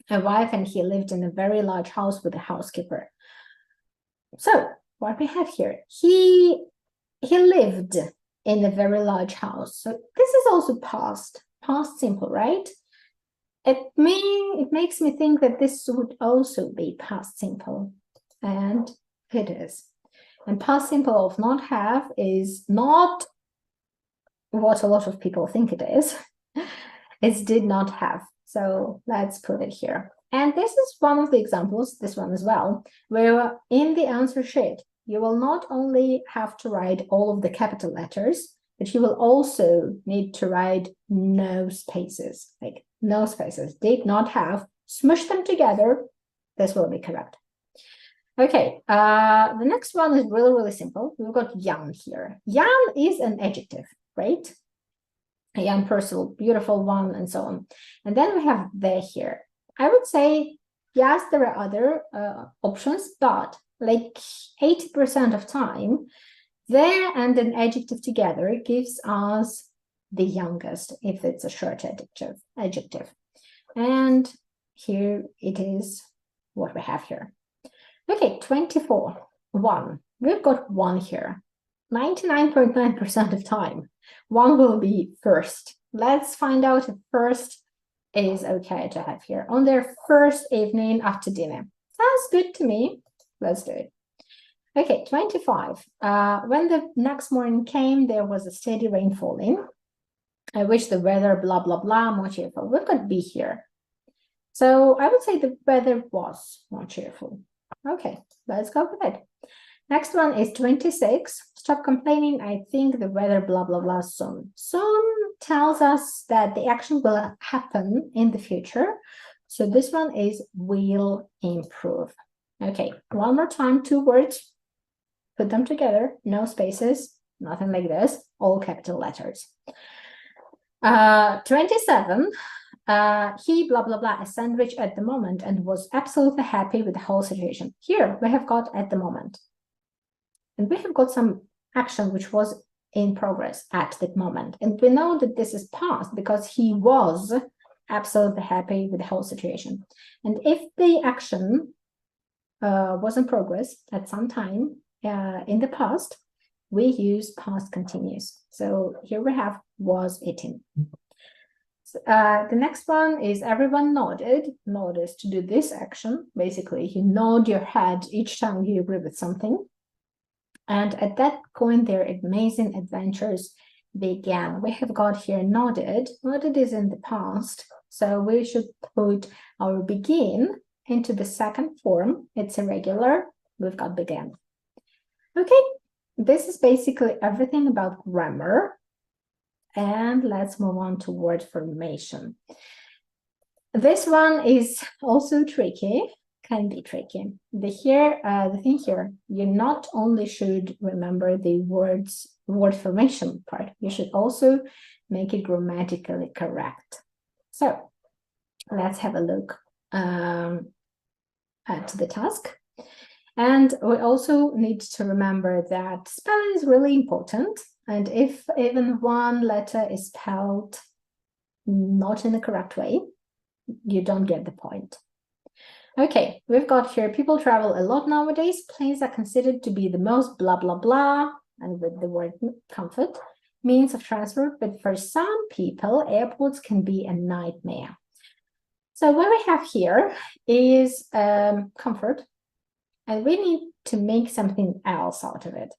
a wife and he lived in a very large house with a housekeeper. So what we have here, he lived in a very large house. So this is also past simple, right? It makes me think that this would also be past simple, and it is. And past simple of not have is not what a lot of people think it is. It's did not have. So let's put it here. And this is one of the examples, this one as well, where in the answer sheet, you will not only have to write all of the capital letters, but you will also need to write no spaces, like no spaces, did not have, smush them together. This will be correct. Okay, the next one is really, really simple. We've got young here. Young is an adjective, right? A young person, beautiful one, and so on. And then we have there here. I would say, yes, there are other options, but like 80% of time, there and an adjective together gives us the youngest, if it's a short adjective. And here it is what we have here. Okay, 24, 1. We've got 1 here. 99.9% of time, 1 will be first. Let's find out if first is okay to have here. On their first evening after dinner. Sounds good to me. Let's do it. Okay, 25. When the next morning came, there was a steady rain falling. I wish the weather, blah, blah, blah, more cheerful. We've got be here. So I would say the weather was more cheerful. Okay, let's go with it. Next one is 26. Stop complaining. I think the weather, blah, blah, blah, soon. Soon tells us that the action will happen in the future. So this one is will improve. Okay, one more time, 2 words. Put them together, no spaces, nothing like this, all capital letters. 27. He blah, blah, blah, a sandwich at the moment and was absolutely happy with the whole situation. Here we have got at the moment. And we have got some action which was in progress at that moment. And we know that this is past because he was absolutely happy with the whole situation. And if the action was in progress at some time in the past, we use past continuous. So here we have was eating. The next one is everyone nodded. Nod is to do this action. Basically, you nod your head each time you agree with something. And at that point, their amazing adventures began. We have got here nodded. Nodded is in the past. So we should put our begin into the second form. It's irregular. We've got began. Okay, this is basically everything about grammar. And let's move on to word formation. This one is also tricky, can be tricky. The thing here, you not only should remember the word formation part, you should also make it grammatically correct. So let's have a look at the task. And we also need to remember that spelling is really important. And if even one letter is spelled not in the correct way, you don't get the point. Okay, we've got here, people travel a lot nowadays. Planes are considered to be the most blah, blah, blah, and with the word comfort, means of transport. But for some people, airports can be a nightmare. So what we have here is comfort, and we need to make something else out of it.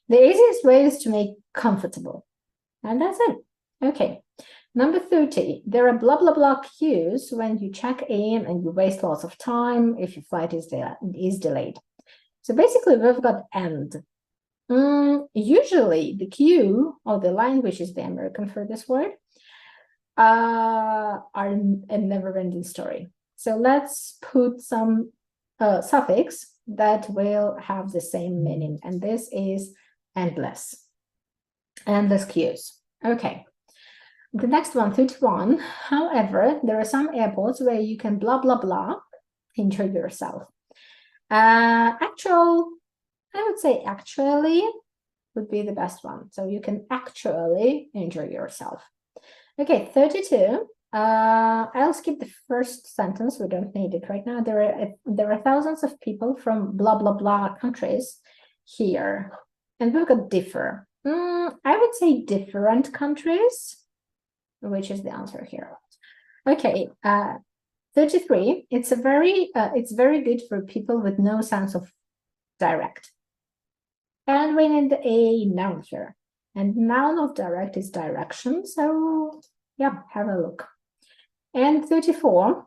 The easiest way is to make comfortable. And that's it. Okay. Number 30. There are blah, blah, blah queues when you check in and you waste lots of time if your flight is delayed. So basically, we've got end. Usually, the queue or the line, which is the American for this word, are a never-ending story. So let's put some suffix that will have the same meaning. And this is endless queues. Okay, the next one, 31. However, there are some airports where you can blah, blah, blah, enjoy yourself. Actual I would say actually would be the best one. So you can actually enjoy yourself. Okay, 32. I'll skip the first sentence. We don't need it right now. There are thousands of people from blah, blah, blah countries here. And we've got differ. I would say different countries, which is the answer here. Okay, 33. It's very good for people with no sense of direct. And we need a noun here. And noun of direct is direction. So yeah, have a look. And 34,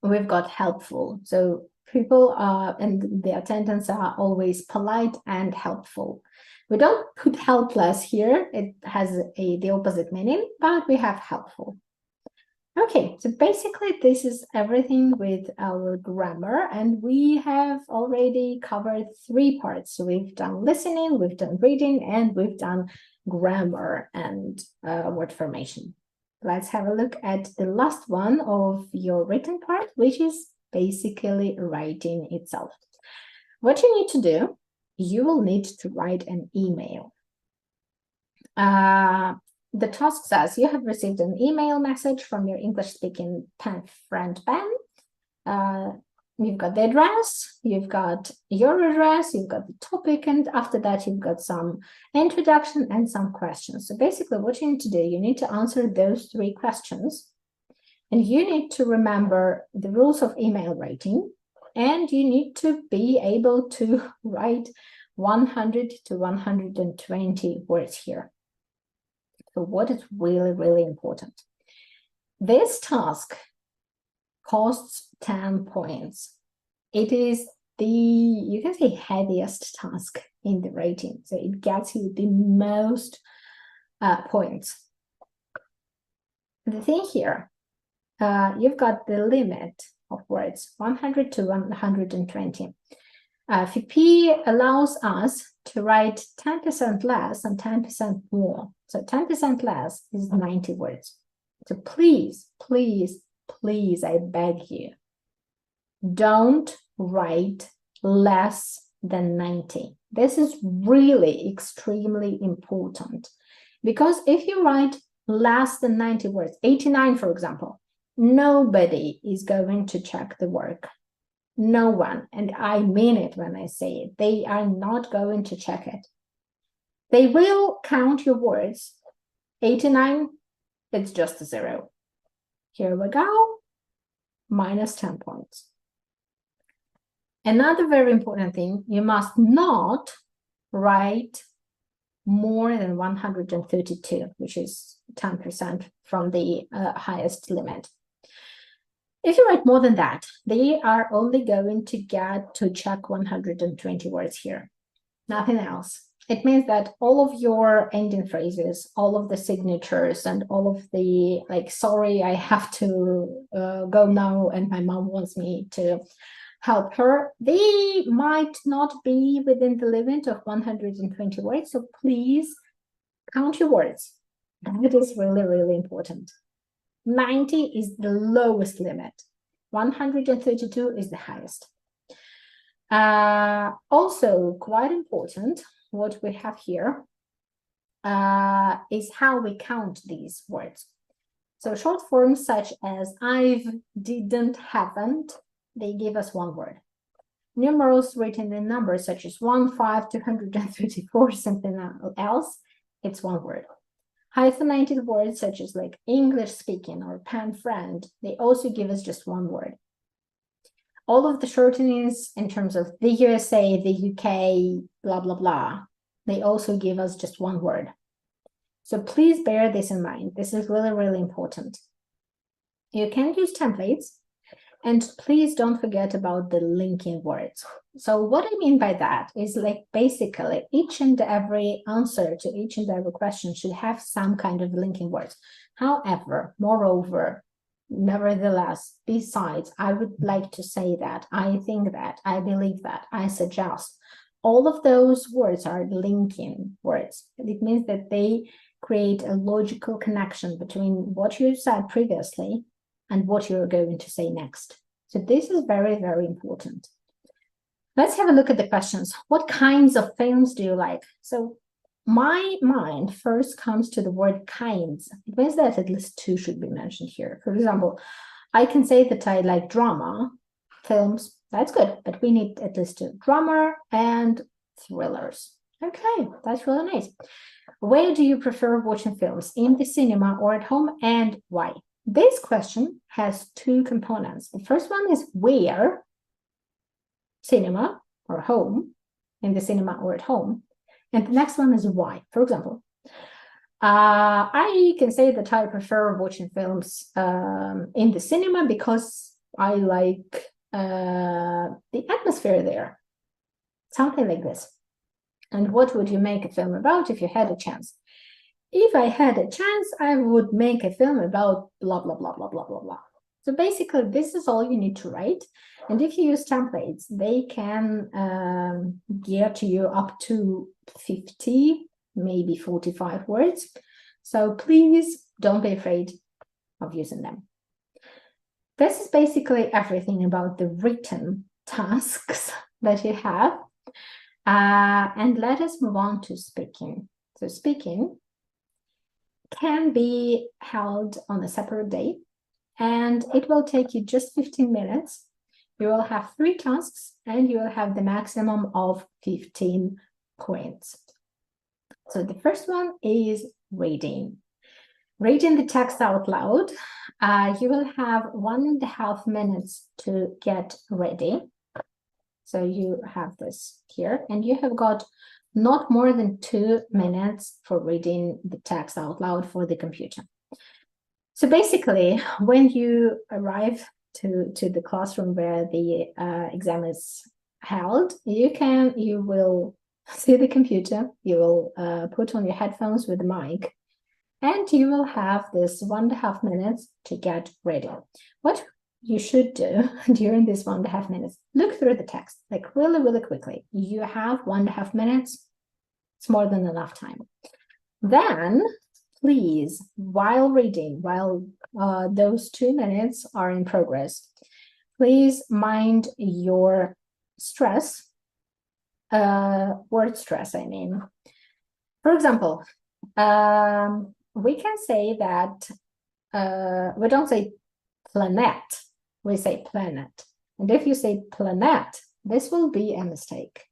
we've got helpful. So people and the attendants are always polite and helpful. We don't put helpless here. It has the opposite meaning, but we have helpful. Okay, so basically this is everything with our grammar, and we have already covered 3 parts. So we've done listening, we've done reading, and we've done grammar and word formation. Let's have a look at the last one of your written part, which is basically writing itself. What you need to do, you will need to write an email. The task says you have received an email message from your English-speaking friend Ben. You've got the address, you've got your address, you've got the topic, and after that you've got some introduction and some questions. So basically what you need to do, you need to answer those 3 questions, and you need to remember the rules of email writing, and you need to be able to write 100 to 120 words here. So what is really, really important? This task costs 10 points. It is the, you can say, heaviest task in the rating. So it gets you the most points. The thing here, you've got the limit of words, 100 to 120. FIP allows us to write 10% less and 10% more. So 10% less is 90 words. So please, please, please, I beg you, don't write less than 90. This is really extremely important, because if you write less than 90 words, 89, for example, nobody is going to check the work. No one, and I mean it when I say it, they are not going to check it. They will count your words. 89, it's just a 0. Here we go, minus 10 points. Another very important thing, you must not write more than 132, which is 10% from the highest limit. If you write more than that, they are only going to get to check 120 words here, nothing else. It means that all of your ending phrases, all of the signatures, and all of the, like, sorry, I have to go now and my mom wants me to help her, they might not be within the limit of 120 words. So please count your words. That is really, really important. 90 is the lowest limit. 132 is the highest. Also, quite important, what we have here is how we count these words. So short forms such as I've, didn't, haven't, they give us 1 word. Numerals written in numbers such as 1, 5, 234, something else, it's 1 word. Hyphenated words such as like English speaking or pen friend, they also give us just 1 word. All of the shortenings in terms of the USA, the UK, blah, blah, blah, they also give us just 1 word. So please bear this in mind. This is really, really important. You can use templates, and please don't forget about the linking words. So what I mean by that is, like, basically each and every answer to each and every question should have some kind of linking words. However, moreover, nevertheless, besides, I would like to say that, I think that, I believe that, I suggest, all of those words are linking words. It means that they create a logical connection between what you said previously and what you're going to say next. So this is very, very important. Let's have a look at the questions. What kinds of films do you like? So my mind first comes to the word kinds. It means that at least two should be mentioned here. For example, I can say that I like drama films. That's good, but we need at least two: drama and thrillers. Okay, that's really nice. Where do you prefer watching films, in the cinema or at home, and why? This question has two components. The first one is where, cinema or home, in the cinema or at home. And the next one is why. For example, I can say that I prefer watching films in the cinema because I like the atmosphere there. Something like this. And what would you make a film about if you had a chance? If I had a chance, I would make a film about blah, blah, blah, blah, blah, blah, blah. So basically, this is all you need to write. And if you use templates, they can get you up to 50, maybe 45 words. So please don't be afraid of using them. This is basically everything about the written tasks that you have. And let us move on to speaking. So speaking can be held on a separate day, and it will take you just 15 minutes. You will have 3 tasks, and you will have the maximum of 15 points. So the first one is reading. Reading the text out loud. You will have 1.5 minutes to get ready. So you have this here, and you have got not more than 2 minutes for reading the text out loud for the computer. So basically, when you arrive to the classroom where the exam is held, you will see the computer, you will put on your headphones with the mic, and you will have this 1.5 minutes to get ready. What you should do during this 1.5 minutes, look through the text, like really, really quickly. You have 1.5 minutes. It's more than enough time. Then, please, while reading, while those 2 minutes are in progress, please mind your stress, word stress, I mean. For example, we can say that, we don't say planet, we say planet. And if you say planet, this will be a mistake,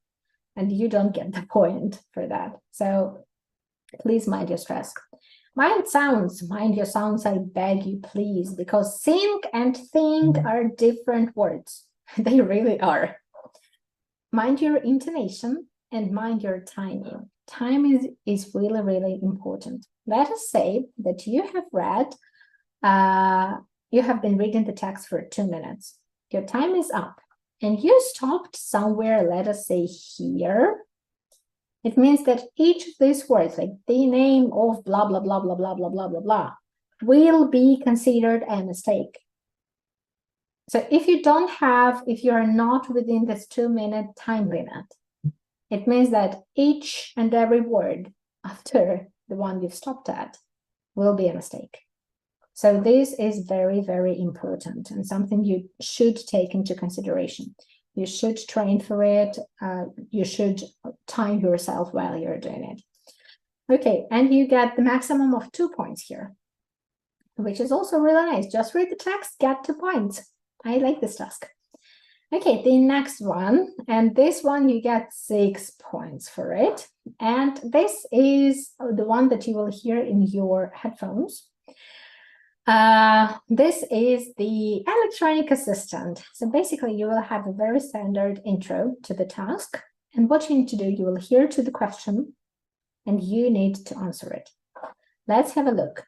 and you don't get the point for that. So please mind your stress. Mind sounds, mind your sounds, I beg you, please, because think and think are different words. They really are. Mind your intonation and mind your timing. Timing is really, really important. Let us say that you have read, you have been reading the text for 2 minutes. Your time is up, and you stopped somewhere, let us say here. It means that each of these words, like the name of blah, blah, blah, blah, blah, blah, blah, blah, blah, will be considered a mistake. So if you are not within this 2-minute time limit, it means that each and every word after the one you've stopped at will be a mistake. So this is very, very important and something you should take into consideration. You should train for it. You should time yourself while you're doing it. Okay, and you get the maximum of 2 points here, which is also really nice. Just read the text, get 2 points. I like this task. Okay, the next one, and this one you get 6 points for it. And this is the one that you will hear in your headphones. This is the electronic assistant. So basically you will have a very standard intro to the task. And what you need to do, you will hear to the question and you need to answer it. Let's have a look.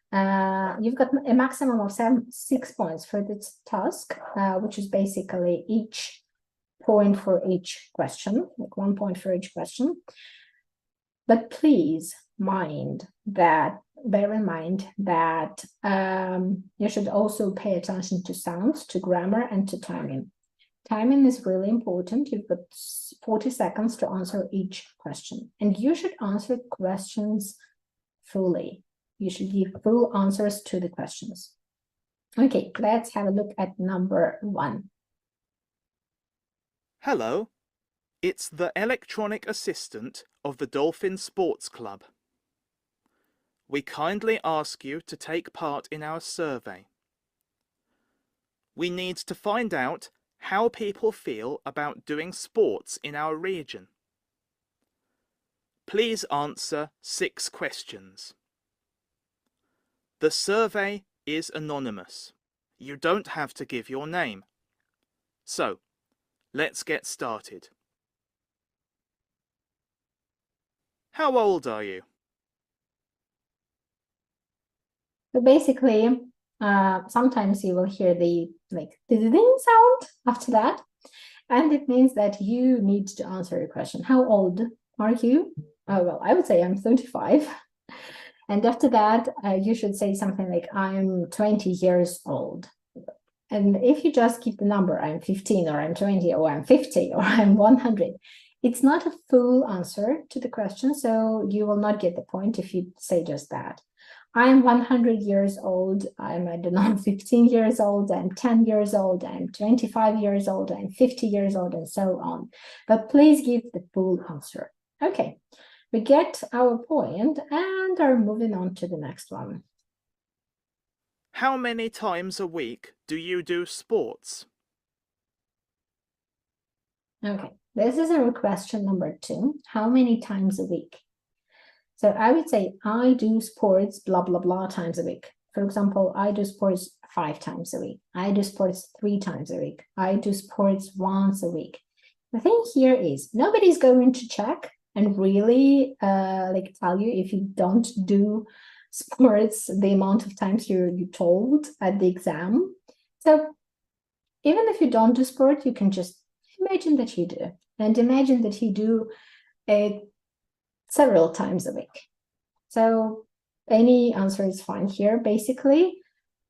You've got a maximum of 6 points for this task, which is basically each point for each question, like 1 point for each question. But please bear in mind that you should also pay attention to sounds, to grammar, and to timing. Timing is really important. You've got 40 seconds to answer each question, and you should answer questions fully. You should give full answers to the questions. Okay, let's have a look at number 1. Hello, It's the electronic assistant of the Dolphin Sports Club. We kindly ask you to take part in our survey. We need to find out how people feel about doing sports in our region. Please answer 6 questions. The survey is anonymous. You don't have to give your name. So, let's get started. How old are you? So basically, sometimes you will hear the ding sound after that, and it means that you need to answer a question. How old are you? Oh, well, I would say I'm 35. And after that, you should say something like, I'm 20 years old. And if you just keep the number, I'm 15, or I'm 20, or I'm 50, or I'm 100, it's not a full answer to the question, so you will not get the point if you say just that. I'm 100 years old, I'm, I don't know, 15 years old, I'm 10 years old, I'm 25 years old, I'm 50 years old, and so on. But please give the full answer. Okay, we get our point and are moving on to the next one. How many times a week do you do sports? Okay, this is our question number 2. How many times a week? So I would say I do sports blah, blah, blah times a week. For example, I do sports 5 times a week. I do sports 3 times a week. I do sports once a week. The thing here is nobody's going to check and really tell you if you don't do sports the amount of times you're told at the exam. So even if you don't do sport, you can just imagine that you do, and imagine that you do it several times a week. So any answer is fine here, basically,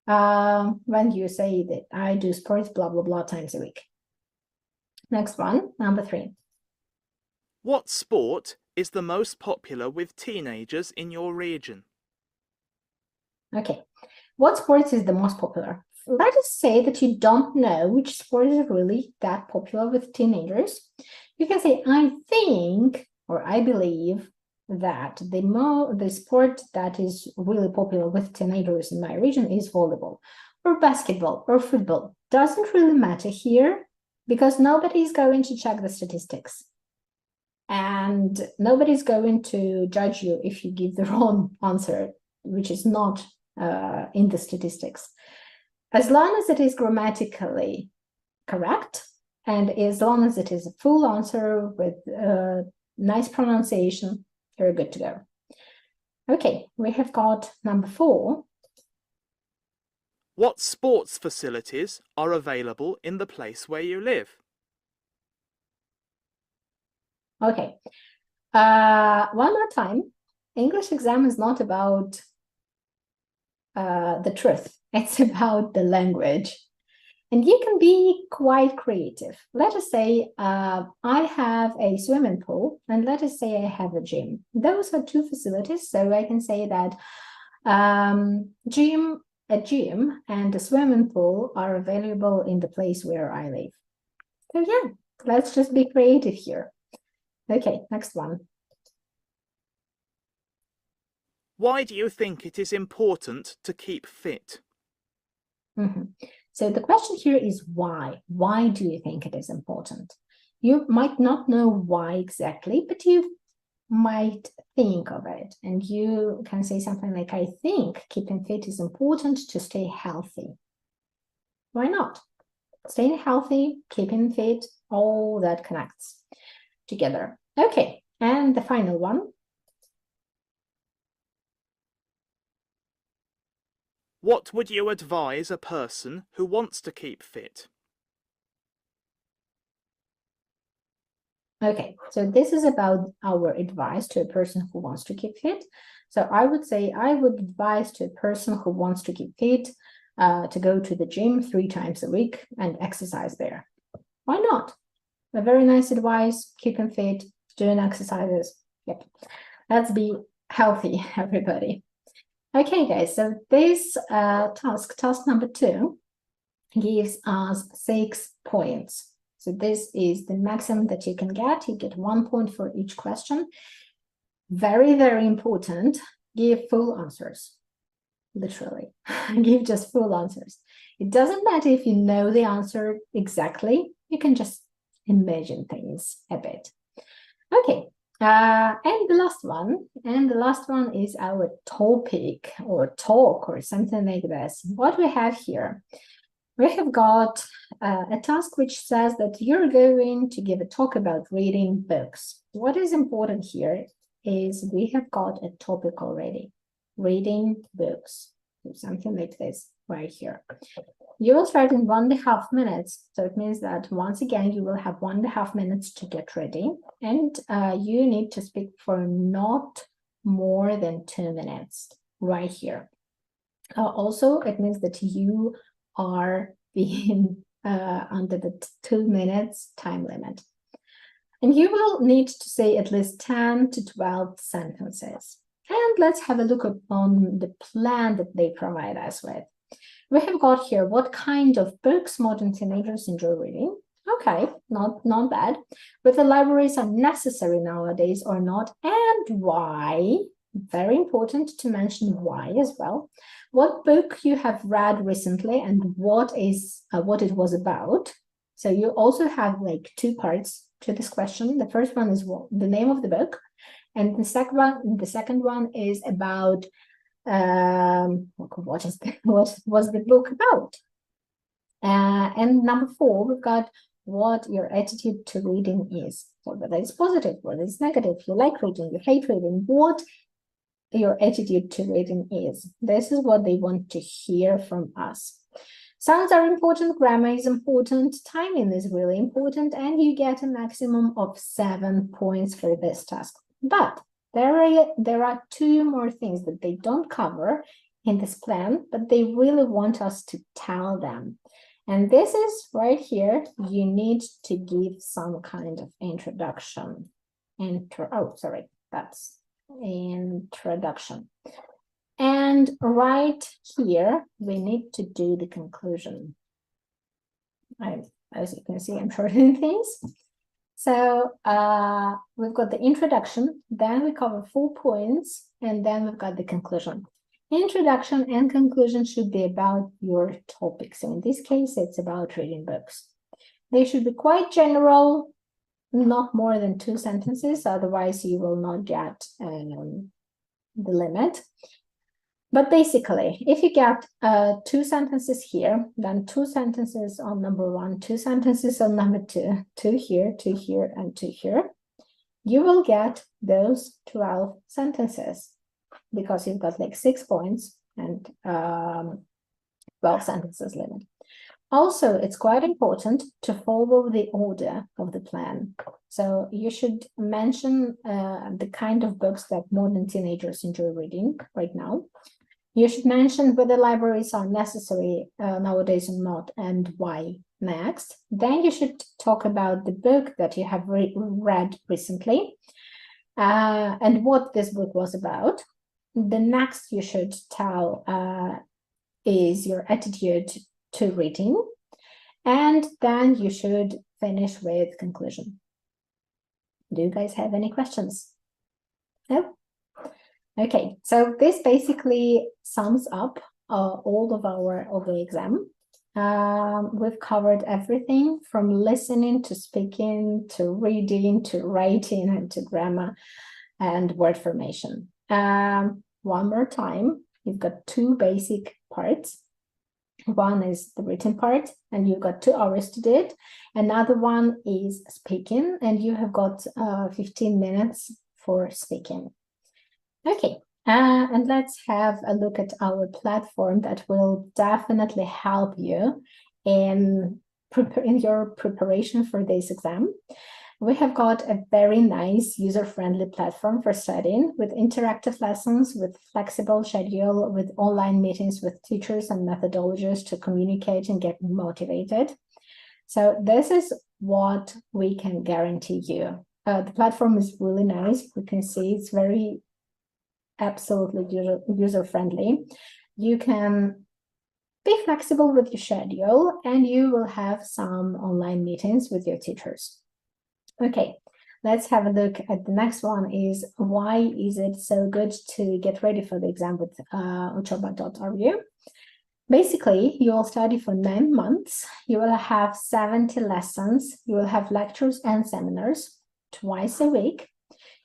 when you say that I do sports blah, blah, blah times a week. Next one, number 3. What sport is the most popular with teenagers in your region? Okay, what sports is the most popular? Let us say that you don't know which sport is really that popular with teenagers. You can say, I think, or I believe that the sport that is really popular with teenagers in my region is volleyball, or basketball, or football. Doesn't really matter here, because nobody's going to check the statistics. And nobody's going to judge you if you give the wrong answer, which is not in the statistics. As long as it is grammatically correct, and as long as it is a full answer with nice pronunciation, you're good to go. Okay, we have got number 4. What sports facilities are available in the place where you live? Okay, one more time. English exam is not about the truth. It's about the language. And you can be quite creative. Let us say I have a swimming pool, and let us say I have a gym. Those are 2 facilities, so I can say that a gym and a swimming pool are available in the place where I live. So yeah, let's just be creative here. Okay, next one. Why do you think it is important to keep fit? So the question here is why? Why do you think it is important? You might not know why exactly, but you might think of it, and you can say something like, I think keeping fit is important to stay healthy. Why not? Staying healthy, keeping fit, all that connects together. Okay, and the final one. What would you advise a person who wants to keep fit? Okay, so this is about our advice to a person who wants to keep fit. So I would say I would advise to a person who wants to keep fit to go to the gym 3 times a week and exercise there. Why not? A very nice advice, keeping fit, doing exercises. Yep, let's be healthy, everybody. Okay, guys, so this task number 2, gives us 6 points. So this is the maximum that you can get. You get 1 point for each question. Very, very important. Give full answers. Literally. Give just full answers. It doesn't matter if you know the answer exactly. You can just imagine things a bit. Okay. And the last one is our topic or talk or something like this. What we have here, we have got a task which says that you're going to give a talk about reading books. What is important here is we have got a topic already, reading books, something like this right here. You will start in 1.5 minutes. So it means that once again, you will have 1.5 minutes to get ready. And you need to speak for not more than 2 minutes right here. Also, it means that you are being under the 2 minutes time limit. And you will need to say at least 10 to 12 sentences. And let's have a look on the plan that they provide us with. We have got here what kind of books modern teenagers enjoy reading. Okay, not bad. Whether libraries are necessary nowadays or not, and why. Very important to mention why as well. What book you have read recently and what it was about. So you also have like 2 parts to this question. The first one is the name of the book, and the second one is about what was the book about. And number 4, we've got what your attitude to reading is. So whether it's positive, whether it's negative, you like reading, you hate reading, what your attitude to reading is. This is what they want to hear from us. Sounds are important, grammar is important, timing is really important, and you get a maximum of 7 points for this task. But there are 2 more things that they don't cover in this plan, but they really want us to tell them. And this is right here. You need to give some kind of introduction. That's introduction. And right here, we need to do the conclusion. As you can see, I'm shortening things. So we've got the introduction, then we cover 4 points, and then we've got the conclusion. Introduction and conclusion should be about your topic. So in this case, it's about reading books. They should be quite general, not more than 2 sentences, otherwise you will not get the limit. But basically, if you get 2 sentences here, then 2 sentences on number 1, 2 sentences on number 2, 2 here, 2 here, and 2 here, you will get those 12 sentences because you've got like 6 points and 12 sentences limit. Also, it's quite important to follow the order of the plan. So you should mention the kind of books that modern teenagers enjoy reading right now. You should mention whether libraries are necessary nowadays or not and why next. Then you should talk about the book that you have read recently and what this book was about. The next you should tell is your attitude to reading. And then you should finish with conclusion. Do you guys have any questions? No? Okay, so this basically sums up all of our OGE exam. We've covered everything from listening to speaking to reading to writing and to grammar and word formation. One more time, you've got 2 basic parts. One is the written part, and you've got 2 hours to do it. Another one is speaking, and you have got 15 minutes for speaking. Okay, and let's have a look at our platform that will definitely help you in your preparation for this exam. We have got a very nice user-friendly platform for studying with interactive lessons, with flexible schedule, with online meetings with teachers and methodologists to communicate and get motivated. So this is what we can guarantee you. The platform is really nice. We can see it's very absolutely user-friendly. You can Be flexible with your schedule, and you will have some online meetings with your teachers. Okay, let's have a look at the next one. Is why is it so good to get ready for the exam with Учеба.ру? Basically, you will study for 9 months. You will have 70 lessons. You will have lectures and seminars twice a week.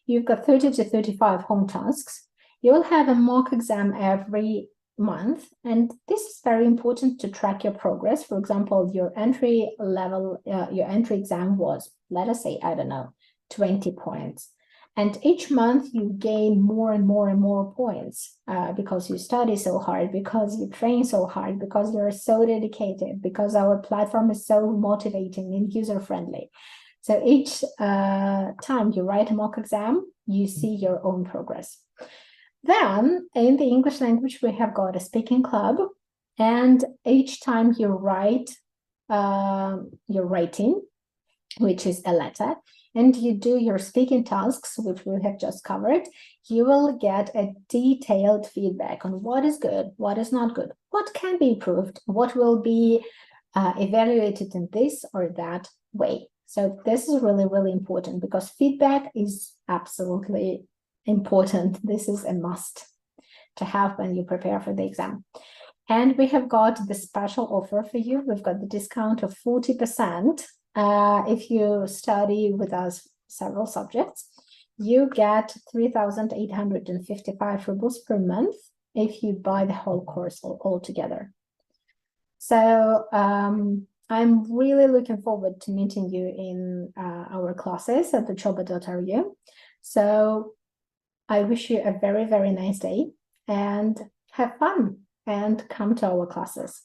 You've got 30 to 35 home tasks. You will have a mock exam every month, and this is very important to track your progress. For example, your entry exam was, let us say, I don't know, 20 points. And each month you gain more and more and more points because you study so hard, because you train so hard, because you're so dedicated, because our platform is so motivating and user-friendly. So each time you write a mock exam, you see your own progress. Then in the English language, we have got a speaking club, and each time you write your writing, which is a letter, and you do your speaking tasks, which we have just covered, you will get a detailed feedback on what is good, what is not good, what can be improved, what will be evaluated in this or that way. So this is really, really important because feedback is absolutely important. This is a must to have when you prepare for the exam. And we have got the special offer for you. We've got the discount of 40%. If you study with us several subjects, you get 3,855 rubles per month if you buy the whole course altogether. So I'm really looking forward to meeting you in our classes at Учеба.ру. So I wish you a very, very nice day and have fun and come to our classes.